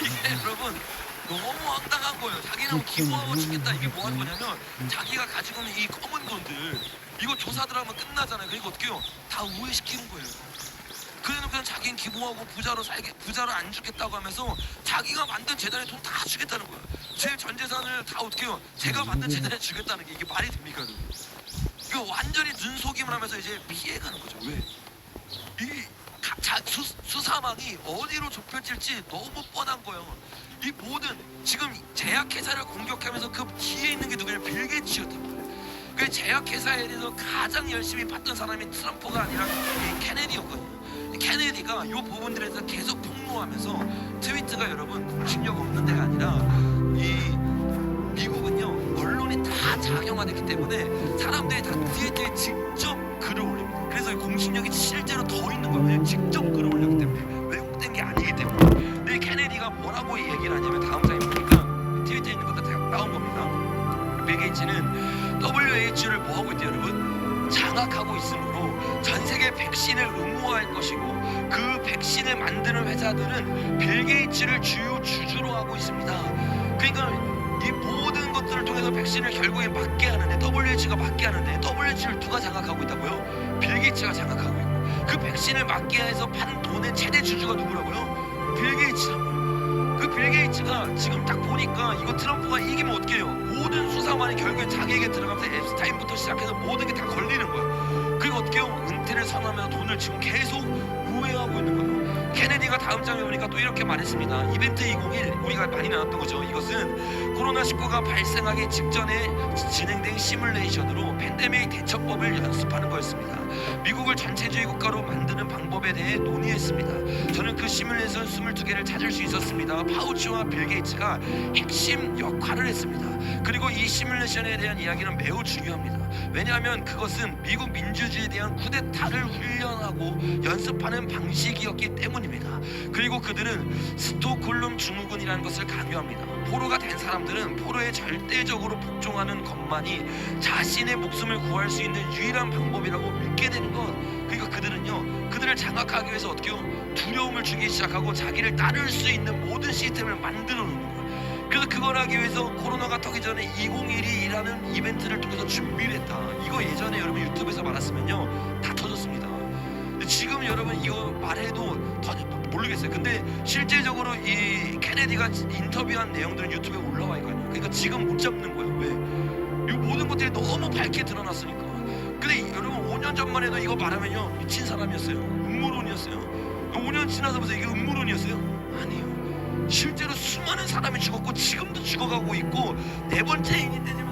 이게 여러분 너무 황당한 거예요. 자기는 기부하고 죽겠다. 이게 뭐 하는 거냐면 자기가 가지고 있는 이 검은 돈들 이거 조사들 하면 끝나잖아요. 그러니까 어떻게 해요? 다 우회시키는 거예요. 그냥 자기는 기부하고 부자로 안 죽겠다고 하면서 자기가 만든 재단에 돈 다 주겠다는 거야. 제 전 재산을 다 어떻게 해요? 제가 만든 재단에 주겠다는 게 이게 말이 됩니까? 이거 완전히 눈속임을 하면서 이제 피해가는 거죠. 왜? 이 수사망이 어디로 좁혀질지 너무 뻔한 거예요. 이 모든 지금 제약회사를 공격하면서 그 뒤에 있는 게 누구냐? 빌 게이츠였단 말이에요. 그 제약회사에 대해서 가장 열심히 봤던 사람이 트럼프가 아니라 이 케네디였거든요. 케네디가 이 부분들에 대해서 계속 폭로하면서 트위터가 여러분 공신력 없는 데가 아니라 이 미국은요 언론이 다 작용화됐기 때문에 사람들이 다 트위터에 직접 글을 올립니다. 그래서 공신력이 실제로 더 있는 거예요. 직접 글을 올렸기 때문에 왜곡된 게 아니기 때문에. 근데 케네디가 뭐라고 얘기를 하냐면 다음 장에 보니까 트위터에 있는 것도 다 나온 겁니다. 빌 게이츠는 WHO를 뭐 하고 있대요, 여러분? 장악하고 있으므로 전 세계 백신을 의무화할 것이고 그 백신을 만드는 회사들은 빌 게이츠를 주요 주주로 하고 있습니다. 그러니까 이 모든 것들을 통해서 백신을 결국에 맞게 하는데 WHO가 맞게 하는데 WHO를 누가 장악하고 있다고요? 빌 게이츠가 장악하고 있고 그 백신을 맞게 해서 판 돈의 최대 주주가 누구라고요? 빌 게이츠라고요. 그 빌 게이츠가 지금 딱 보니까 이거 트럼프가 이기면 어떻게 해요? 모든 수사관이 결국엔 자기에게 들어가면서 앱스타인부터 시작해서 모든 게 다 걸리는 거야. 그리고 어떻게 해요? 은퇴를 선언하면서 돈을 지금 계속 우회하고 있는 거예요. 케네디가 다음 장에 보니까 또 이렇게 말했습니다. 이벤트 2021 우리가 많이 나눴던 거죠. 이것은 코로나19가 발생하기 직전에 진행된 시뮬레이션으로 팬데믹 대처법을 연습하는 거였습니다. 미국을 전체주의 국가로 만드는 방법에 대해 논의했습니다. 저는 그 시뮬레이션 22개를 찾을 수 있었습니다. 파우치와 빌 게이츠가 핵심 역할을 했습니다. 그리고 이 시뮬레이션에 대한 이야기는 매우 중요합니다. 왜냐하면 그것은 미국 민주주의에 대한 쿠데타를 훈련하고 연습하는 방식이었기 때문입니다. 그리고 그들은 스톡홀름 증후군이라는 것을 강요합니다. 포로가 된 사람들은 포로에 절대적으로 복종하는 것만이 자신의 목숨을 구할 수 있는 유일한 방법이라고 믿게 되는 것. 그러니까 그들은요 그들을 장악하기 위해서 어떻게 해요? 두려움을 주기 시작하고 자기를 따를 수 있는 모든 시스템을 만들어 놓는 거예요. 그래서 그걸 하기 위해서 코로나가 터기 전에 2012라는 이벤트를 통해서 준비를 했다. 이거 예전에 여러분 유튜브에서 말았으면요 다 터졌습니다. 근데 지금 여러분 이거 말해도 모르겠어요. 근데 실제적으로 이 케네디가 인터뷰한 내용들은 유튜브에 올라와 있거든요. 그러니까 지금 못 잡는 거예요. 왜? 이 모든 것들이 너무 밝게 드러났으니까. 근데 여러분 5년 전만 해도 이거 말하면요 미친 사람이었어요. 음모론이었어요. 5년 지나서 보세요. 이게 음모론이었어요? 아니에요. 실제로 수많은 사람이 죽었고 지금도 죽어가고 있고 네 번째 인이 되지만